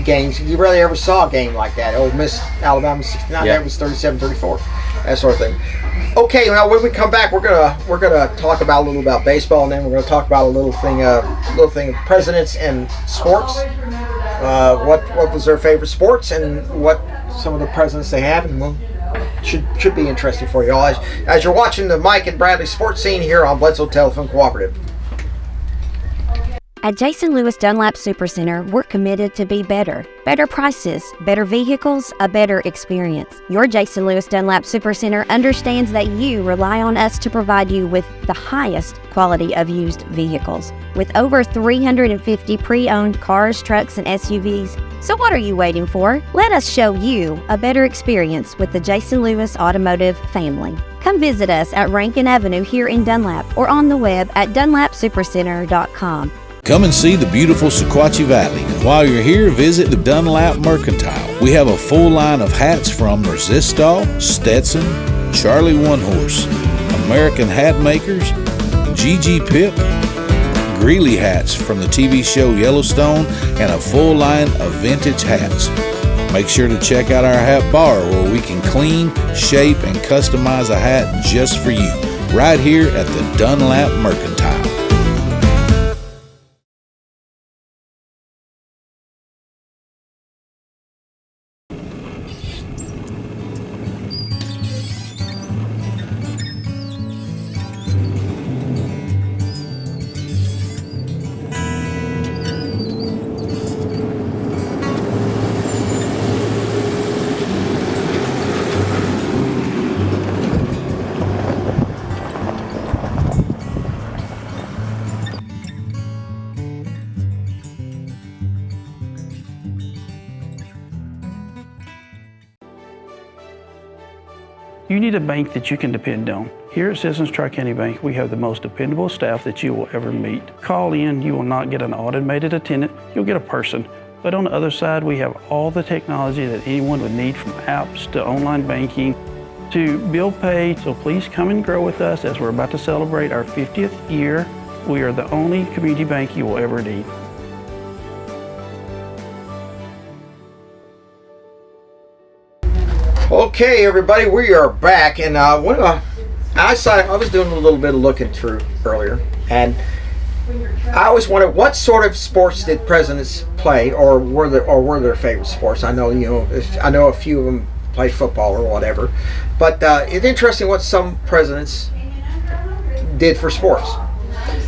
games. You rarely ever saw a game like that. Ole Miss, Alabama 69. That was 37-34. That sort of thing. Okay, now when we come back, we're gonna talk about a little about baseball, and then we're gonna talk about a little thing presidents and sports. What was their favorite sports, and what some of the presidents they have, and should be interesting for you all as you're watching the Mike and Bradley Sports Scene here on Bledsoe Telephone Cooperative. At Jason Lewis Dunlap Supercenter, we're committed to be better. Better prices, better vehicles, a better experience. Your Jason Lewis Dunlap Supercenter understands that you rely on us to provide you with the highest quality of used vehicles. With over 350 pre-owned cars, trucks, and SUVs. So what are you waiting for? Let us show you a better experience with the Jason Lewis Automotive family. Come visit us at Rankin Avenue here in Dunlap or on the web at dunlapsupercenter.com. Come and see the beautiful Sequatchie Valley. And while you're here, visit the Dunlap Mercantile. We have a full line of hats from Resistol, Stetson, Charlie One Horse, American Hat Makers, GG Pip, Greeley hats from the TV show Yellowstone, and a full line of vintage hats. Make sure to check out our hat bar where we can clean, shape, and customize a hat just for you, right here at the Dunlap Mercantile. You need a bank that you can depend on. Here at Citizens Tri-County Bank, we have the most dependable staff that you will ever meet. Call in, you will not get an automated attendant, you'll get a person. But on the other side, we have all the technology that anyone would need, from apps to online banking to bill pay. So please come and grow with us as we're about to celebrate our 50th year. We are the only community bank you will ever need. Okay, everybody, we are back, and I was doing a little bit of looking through earlier, and I always wondered what sort of sports did presidents play, or were their favorite sports. I know I know a few of them played football or whatever, but it's interesting what some presidents did for sports.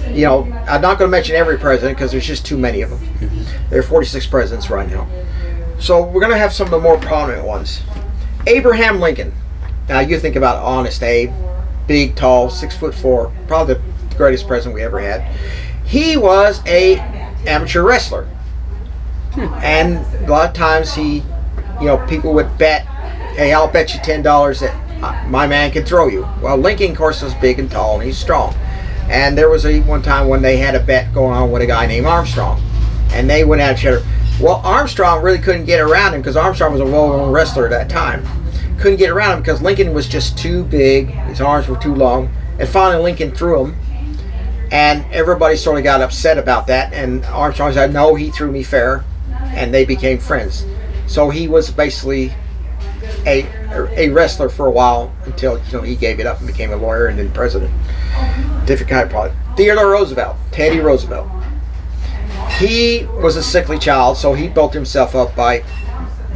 I'm not going to mention every president because there's just too many of them. There are 46 presidents right now, so we're going to have some of the more prominent ones. Abraham Lincoln. Now you think about Honest Abe, big, tall, 6'4", probably the greatest president we ever had. He was a amateur wrestler, and a lot of times people would bet, "Hey, I'll bet you $10 that my man can throw you." Well, Lincoln, of course, was big and tall, and he's strong. And there was one time when they had a bet going on with a guy named Armstrong, and they went at each other. Well, Armstrong really couldn't get around him because Armstrong was a well-known wrestler at that time. Couldn't get around him because Lincoln was just too big. His arms were too long. And finally, Lincoln threw him. And everybody sort of got upset about that. And Armstrong said, "No, he threw me fair." And they became friends. So he was basically a wrestler for a while until he gave it up and became a lawyer and then president. Different kind of product. Theodore Roosevelt, Teddy Roosevelt. He was a sickly child, so he built himself up by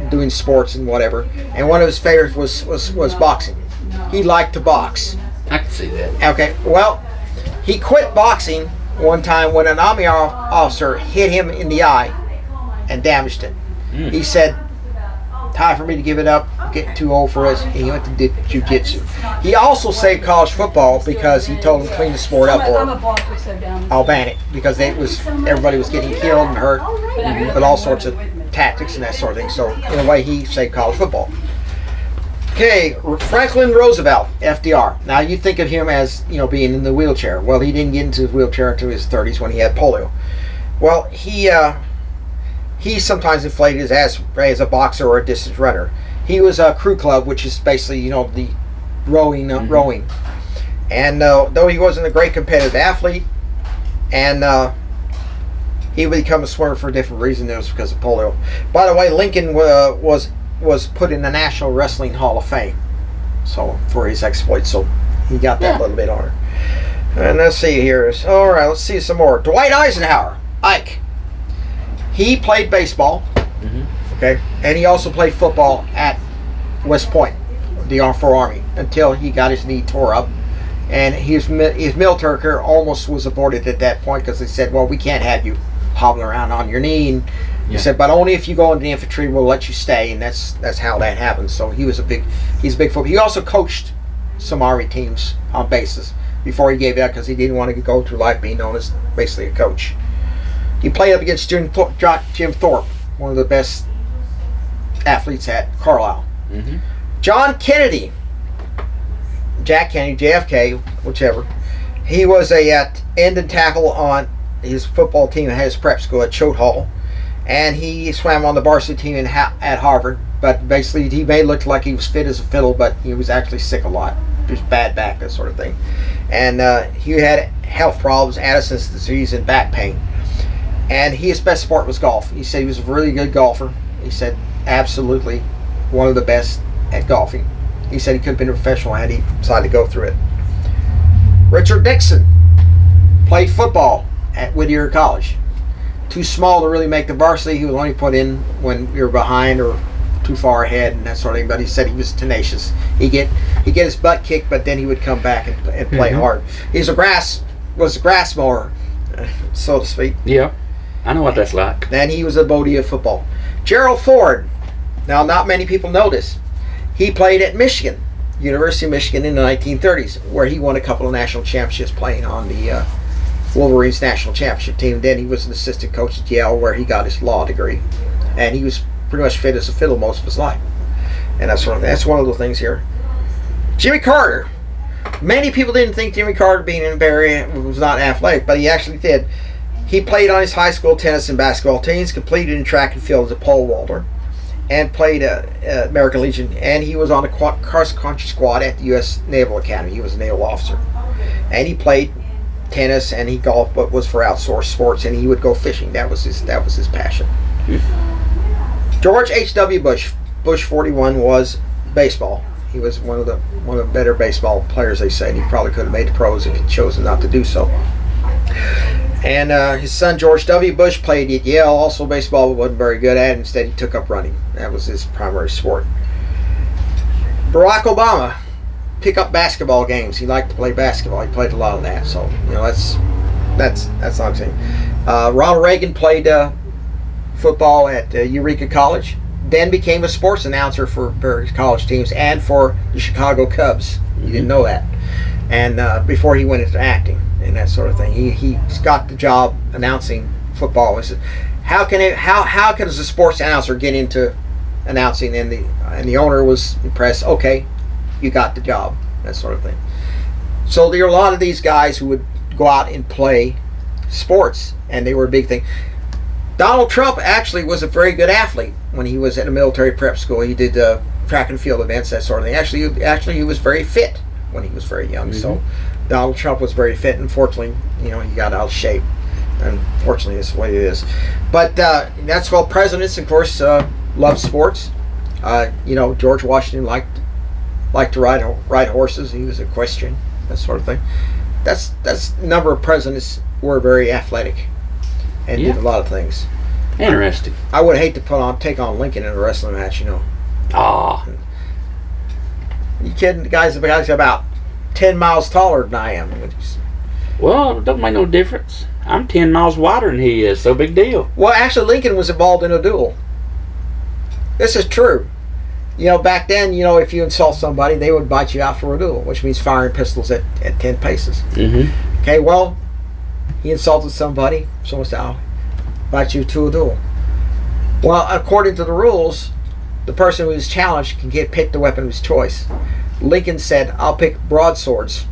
doing sports and whatever. And one of his favorites was boxing. He liked to box. I can see that. Okay, well, he quit boxing one time when an Army officer hit him in the eye and damaged it. He said, "Time for me to give it up. I'm getting too old for this." And he went to jiu-jitsu. He also saved college football because he told them to clean the sport up or I'll ban it, because everybody was getting killed and hurt with all sorts of tactics and that sort of thing. So in a way, he saved college football. Okay, Franklin Roosevelt, FDR. Now you think of him as being in the wheelchair. Well, he didn't get into his wheelchair until his 30s when he had polio. Well, he sometimes inflated his ass as a boxer or a distance runner. He was a crew club, which is basically the rowing. And though he wasn't a great competitive athlete, and he would become a swimmer for a different reason. It was because of polio. By the way, Lincoln was put in the National Wrestling Hall of Fame, so for his exploits. So he got that little bit on her. And let's see here. All right, let's see some more. Dwight Eisenhower, Ike. He played baseball, okay, and he also played football at West Point, the Army, until he got his knee tore up. And his military career almost was aborted at that point because they said, "Well, we can't have you hobbling around on your knee." And he said, "But only if you go into the infantry, we'll let you stay." And that's how that happened. So he's a big football. He also coached some Army teams on bases before he gave it up because he didn't want to go through life being known as basically a coach. He played up against Jim Thorpe, one of the best athletes at Carlisle. John Kennedy, Jack Kennedy, JFK, whichever. He was a end and tackle on his football team at his prep school at Choate Hall, and he swam on the varsity team at Harvard. But basically, he made it look like he was fit as a fiddle, but he was actually sick a lot, just bad back, that sort of thing. And he had health problems, Addison's disease, and back pain. And his best sport was golf. He said he was a really good golfer. He said absolutely one of the best at golfing. He said he could have been a professional had he decided to go through it. Richard Nixon played football at Whittier College. Too small to really make the varsity. He was only put in when you were behind or too far ahead and that sort of thing. But he said he was tenacious. He'd get his butt kicked, but then he would come back and play hard. He was a grass mower, so to speak. Yeah. I know what that's like. Then he was a Bodie of football. Gerald Ford. Now, not many people know this. He played at Michigan, University of Michigan in the 1930s, where he won a couple of national championships playing on the Wolverines national championship team. Then he was an assistant coach at Yale, where he got his law degree. And he was pretty much fit as a fiddle most of his life. And that's one of the things here. Jimmy Carter. Many people didn't think Jimmy Carter being in Barry was not athletic, but he actually did. He played on his high school tennis and basketball teams, competed in track and field as a pole vaulter, and played American Legion, and he was on the cross-country squad at the U.S. Naval Academy. He was a naval officer. And he played tennis and he golfed, but was for outdoor sports, and he would go fishing. That was his passion. George H.W. Bush, Bush 41, was baseball. He was one of the better baseball players, they say. And he probably could have made the pros if he'd chosen not to do so. And his son George W. Bush played at Yale, also baseball, but wasn't very good at it. Instead, he took up running. That was his primary sport. Barack Obama pick up basketball games. He liked to play basketball. He played a lot of that. So that's what I'm saying. Ronald Reagan played football at Eureka College. Then became a sports announcer for various college teams and for the Chicago Cubs. You didn't know that. And before he went into acting and that sort of thing, he's got the job announcing football. He said, how can as a sports announcer get into announcing? And the owner was impressed. Okay, you got the job. That sort of thing. So there are a lot of these guys who would go out and play sports, and they were a big thing. Donald Trump actually was a very good athlete when he was at a military prep school. He did track and field events, that sort of thing. Actually, he was very fit when he was very young. So Donald Trump was very fit. Unfortunately, he got out of shape. Unfortunately, that's the way it is. But that's what presidents, of course, love sports. George Washington liked to ride horses. He was equestrian, that sort of thing. That's a number of presidents were very athletic and did a lot of things. Interesting. I would hate to take on Lincoln in a wrestling match, Ah. You kidding? The guy's about 10 miles taller than I am. Well, it don't make no difference. I'm 10 miles wider than he is, so big deal. Well, actually, Lincoln was involved in a duel. This is true. Back then, if you insult somebody, they would bite you out for a duel, which means firing pistols at 10 paces. Mm-hmm. Okay, well, he insulted somebody, someone said, I'll bite you to a duel. Well, according to the rules, the person who is challenged can pick the weapon of his choice. Lincoln said, I'll pick broadswords.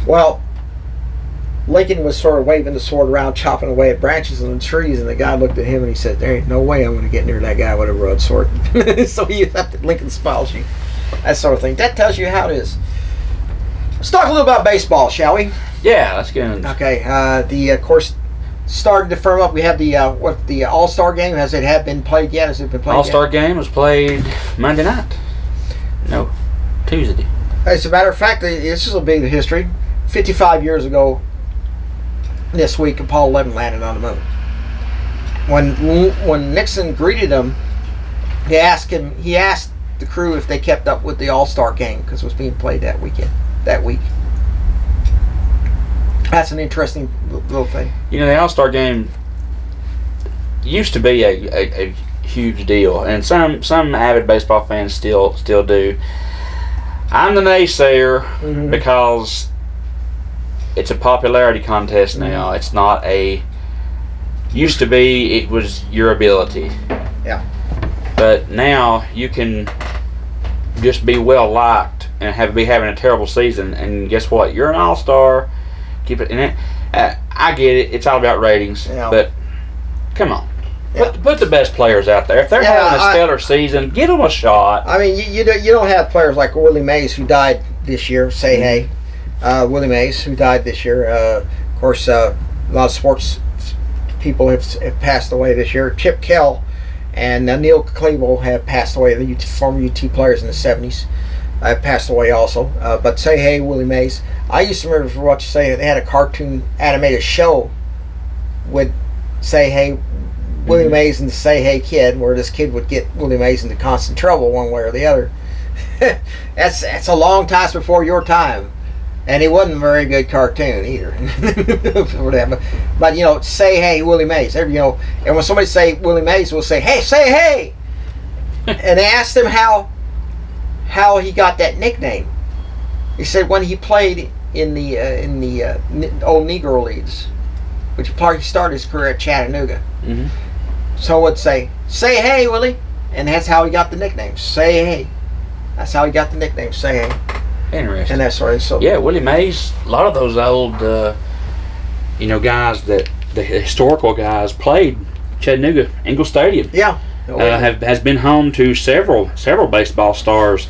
Well, Lincoln was sort of waving the sword around, chopping away at branches on the trees, and the guy looked at him and he said, there ain't no way I'm going to get near that guy with a broadsword. So Lincoln spoils you. That sort of thing. That tells you how it is. Let's talk a little about baseball, shall we? Yeah, let's go. Okay. Of course, started to firm up. We have the All-Star game. Has it been played yet? Has it been played All-Star yet? game was played Monday night. No, Tuesday. As a matter of fact, this is a big history. 55 years ago this week, Apollo 11 landed on the moon. When Nixon greeted him, he asked the crew if they kept up with the All-Star game because it was being played that week. That's an interesting little thing. The All-Star game used to be a huge deal, and some avid baseball fans still do. I'm the naysayer because it's a popularity contest now. It's not used to be, it was your ability. Yeah. But now you can just be well liked and be having a terrible season, and guess what? You're an all-star. Keep it in it. I get it. It's all about ratings, but come on. Yeah. Put the best players out there. If they're having a stellar season, give them a shot. I mean, you don't have players like Willie Mays, who died this year. Willie Mays, who died this year. Of course, a lot of sports people have passed away this year. Chip Kell and Neil Cleveland have passed away. The former UT players in the 70s have passed away also. But Say Hey, Willie Mays. I used to remember for what you say, they had a cartoon animated show with Say Hey, Willie Mays and the Say Hey Kid, where this kid would get Willie Mays into constant trouble one way or the other. That's a long time before your time. And it wasn't a very good cartoon either. But Say Hey, Willie Mays. And when somebody say Willie Mays, we'll say, hey, say hey. And they asked him how he got that nickname. He said when he played in the old Negro Leagues, which he started his career at Chattanooga. Mm-hmm. So would say hey, Willie, and that's how he got the nickname. Say hey. That's how he got the nickname Sayang. Interesting. And that sort of so. Yeah, Willie Mays. A lot of those old, guys that the historical guys played Chattanooga Ingalls Stadium. Yeah. Has been home to several baseball stars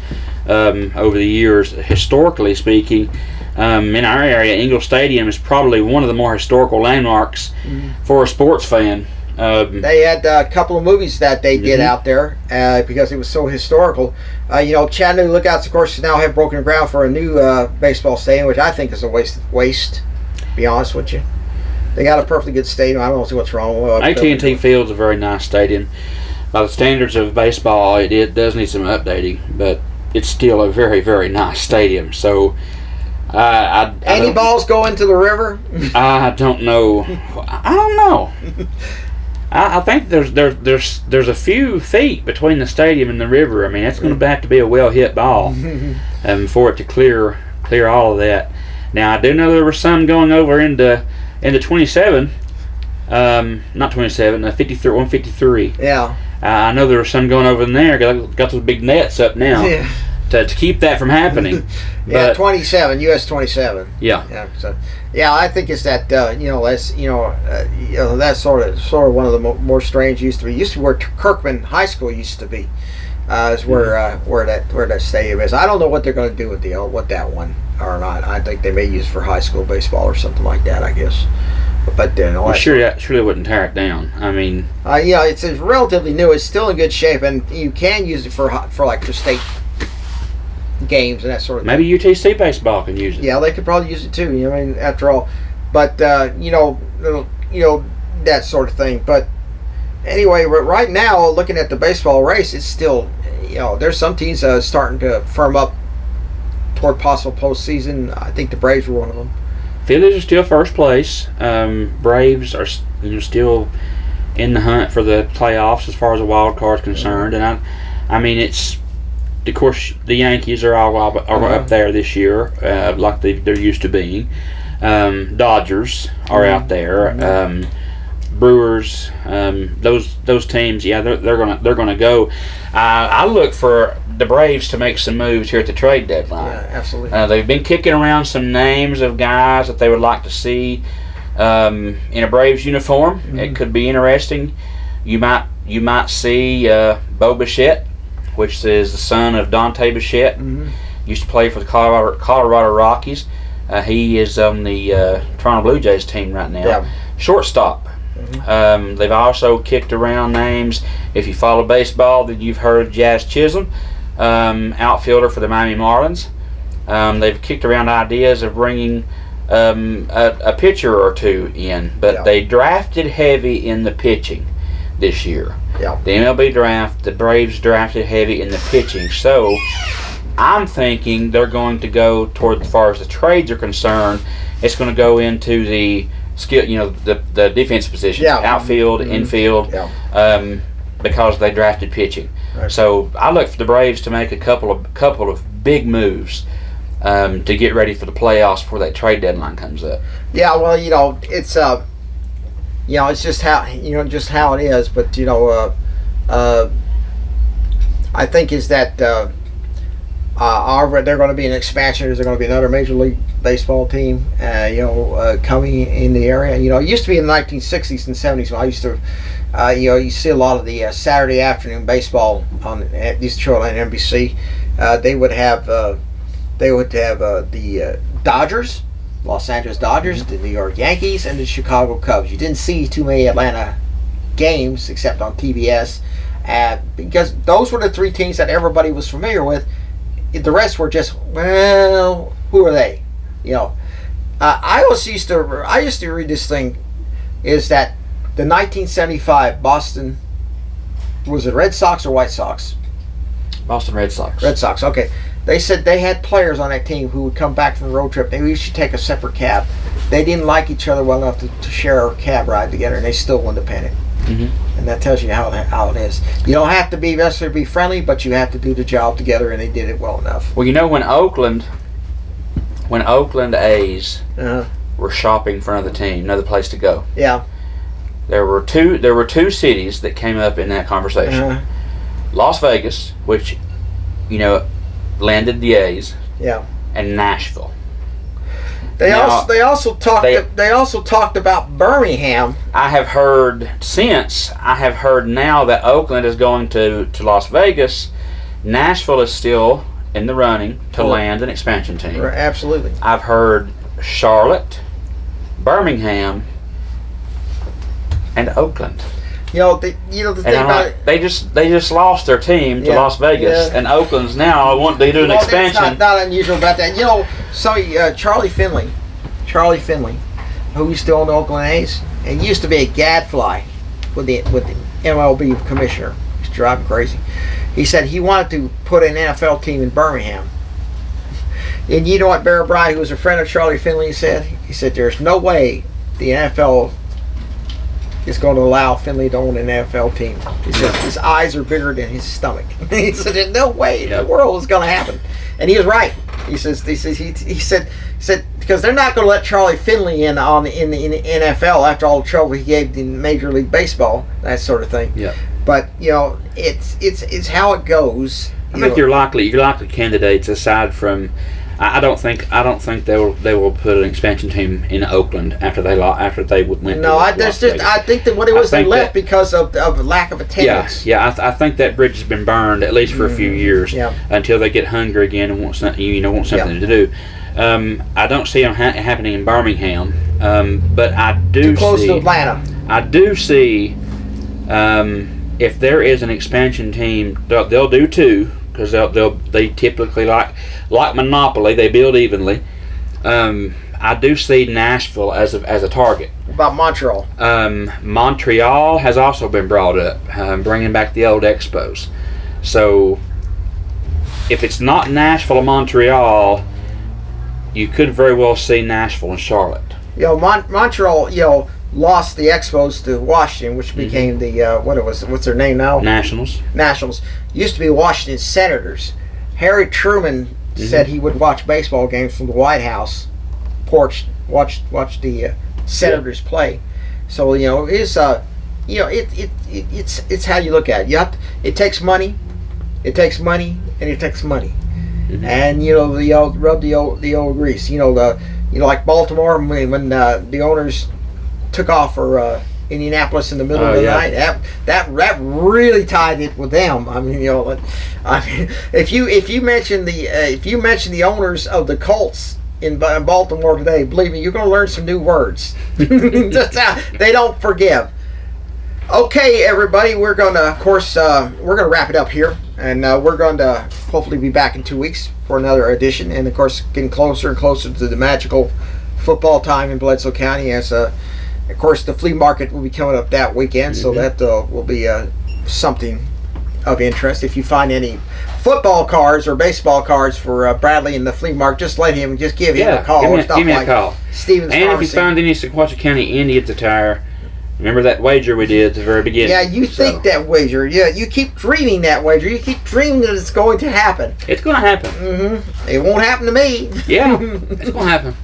over the years. Historically speaking, in our area, Ingalls Stadium is probably one of the more historical landmarks for a sports fan. They had a couple of movies that they did out there because it was so historical. Chattanooga Lookouts, of course, now have broken ground for a new baseball stadium, which I think is a waste. To be honest with you, they got a perfectly good stadium. I don't see what's wrong with it. AT&T Field's a very nice stadium. By the standards of baseball, it does need some updating, but it's still a very, very nice stadium. So, any balls go into the river? I don't know. I don't know. I think there's a few feet between the stadium and the river. I mean, that's going to have to be a well hit ball, for it to clear all of that. Now, I do know there were some going over into 27. Not 27. 53. 153. Yeah. I know there were some going over in there. Got those big nets up now to keep that from happening. Yeah, 27, US 27. Yeah. Yeah. So, I think it's that that's sort of one of the more strange used to be where Kirkman High School used to be. Is where that stadium is. I don't know what they're going to do with that one or not. I think they may use it for high school baseball or something like that, I guess. But then, sure they wouldn't tear it down. I mean, it's relatively new. It's still in good shape, and you can use it for state games and that sort of thing. Maybe UTC baseball can use it. Yeah, they could probably use it too. After all, but that sort of thing. But anyway, right now, looking at the baseball race, it's still, there's some teams starting to firm up toward possible postseason. I think the Braves were one of them. Phillies are still first place. Braves are still in the hunt for the playoffs as far as the wild card is concerned. And I mean, it's, of course, the Yankees are all up there this year, like they're used to being. Dodgers are out there. Brewers, those teams, they're gonna go. I look for the Braves to make some moves here at the trade deadline. Yeah, absolutely. They've been kicking around some names of guys that they would like to see in a Braves uniform. It could be interesting. You might see Bo Bichette, which is the son of Dante Bichette. Used to play for the Colorado Rockies. He is on the Toronto Blue Jays team right now. Yeah. Shortstop. They've also kicked around names. If you follow baseball, then you've heard of Jazz Chisholm, outfielder for the Miami Marlins. They've kicked around ideas of bringing a pitcher or two in, but they drafted heavy in the pitching this year. Yeah. The MLB draft, the Braves drafted heavy in the pitching, so I'm thinking they're going to go toward, as far as the trades are concerned, it's going to go into the skill, the defense positions, outfield, infield, because they drafted pitching. Right. So I look for the Braves to make a couple of big moves to get ready for the playoffs before that trade deadline comes up. Yeah, well, it's it's just how it is. But I think is that they're going to be an expansion. There's going to be another Major League Baseball team, coming in the area. It used to be in the 1960s and 70s when I used to, you see a lot of the Saturday afternoon baseball used to show on NBC. They would have the Dodgers, Los Angeles Dodgers, the New York Yankees, and the Chicago Cubs. You didn't see too many Atlanta games except on TBS, because those were the three teams that everybody was familiar with. The rest were just, well, who are they? I used to read this thing, is that the 1975 Boston, was it Red Sox or White Sox? Boston Red Sox. Red Sox, okay. They said they had players on that team who would come back from the road trip. They used to take a separate cab. They didn't like each other well enough to share a cab ride together, and they still went independent. And that tells you how it is. You don't have to necessarily be friendly, but you have to do the job together, and they did it well enough. Well, when Oakland A's were shopping for another team, another place to go. Yeah. There were two cities that came up in that conversation. Las Vegas, which, landed the A's, Yeah. and Nashville. They Now, also talked about Birmingham. I have heard now that Oakland is going to Las Vegas. Nashville is still in the running to land an expansion team. Absolutely. I've heard Charlotte, Birmingham, and Oakland. The thing about it. They just lost their team to Las Vegas, and Oakland's now they do an expansion. That's not unusual about that. Charlie Finley, who used to own the Oakland A's, and used to be a gadfly with the MLB commissioner. He's driving crazy. He said he wanted to put an NFL team in Birmingham. And you know what Bear Bryant, who was a friend of Charlie Finley, said? He said, there's no way the NFL is going to allow Finley to own an NFL team. He said his eyes are bigger than his stomach. He said there's no way in the world is going to happen, and he was right. He said because they're not going to let Charlie Finley in the NFL after all the trouble he gave in Major League Baseball, that sort of thing. Yeah. But it's how it goes. I think you're likely candidates aside from. I don't think they will put an expansion team in Oakland after they went. No, I think that what it was they left because of lack of attendance. Yeah. I think that bridge has been burned at least for a few years until they get hungry again and want something to do. I don't see them happening in Birmingham, but I do too close to Atlanta. I do see if there is an expansion team, they'll do two. Because they typically like Monopoly, they build evenly. I do see Nashville as a target. What about Montreal? Montreal has also been brought up, bringing back the old Expos. So if it's not Nashville or Montreal, you could very well see Nashville and Charlotte. Montreal, lost the Expos to Washington, which became the what's their name now? Nationals. Used to be Washington Senators. Harry Truman said he would watch baseball games from the White House porch, watch the Senators play. So it's how you look at it. It takes money, and it takes money. And rub the old grease. Like Baltimore when the owners took off for Indianapolis in the middle of the night. That really tied it with them. If you mention the owners of the Colts in Baltimore today, believe me, you're going to learn some new words. They don't forgive. Okay, everybody, we're going to wrap it up here, and we're going to hopefully be back in 2 weeks for another edition, and of course getting closer and closer to the magical football time in Bledsoe County as of course, the flea market will be coming up that weekend, so that will be something of interest. If you find any football cards or baseball cards for Bradley in the flea market, just give him a call. Give me a call. Stevens and Pharmacy. If you find any Sequatchie County Indians attire, remember that wager we did at the very beginning. Yeah, think that wager. Yeah, you keep dreaming that wager. You keep dreaming that it's going to happen. It's going to happen. It won't happen to me. Yeah, it's going to happen.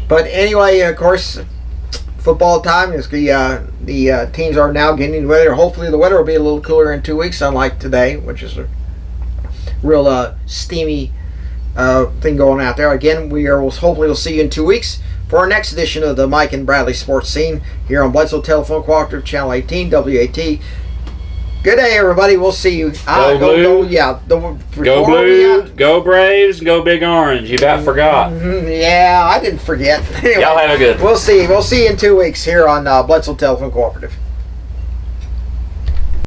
But anyway, of course, football time is the teams are now getting weather. Hopefully the weather will be a little cooler in 2 weeks, unlike today, which is a real steamy thing going out there. Again, hopefully we'll see you in 2 weeks for our next edition of the Mike and Bradley Sports Scene here on Bledsoe Telephone Cooperative, Channel 18, WAT. Good day, everybody. We'll see you. Go Blue. Go Blue. Go Braves. Go Big Orange. You about forgot. Yeah, I didn't forget. Anyway, y'all have a good. We'll see you in 2 weeks here on Bledsoe Telephone Cooperative.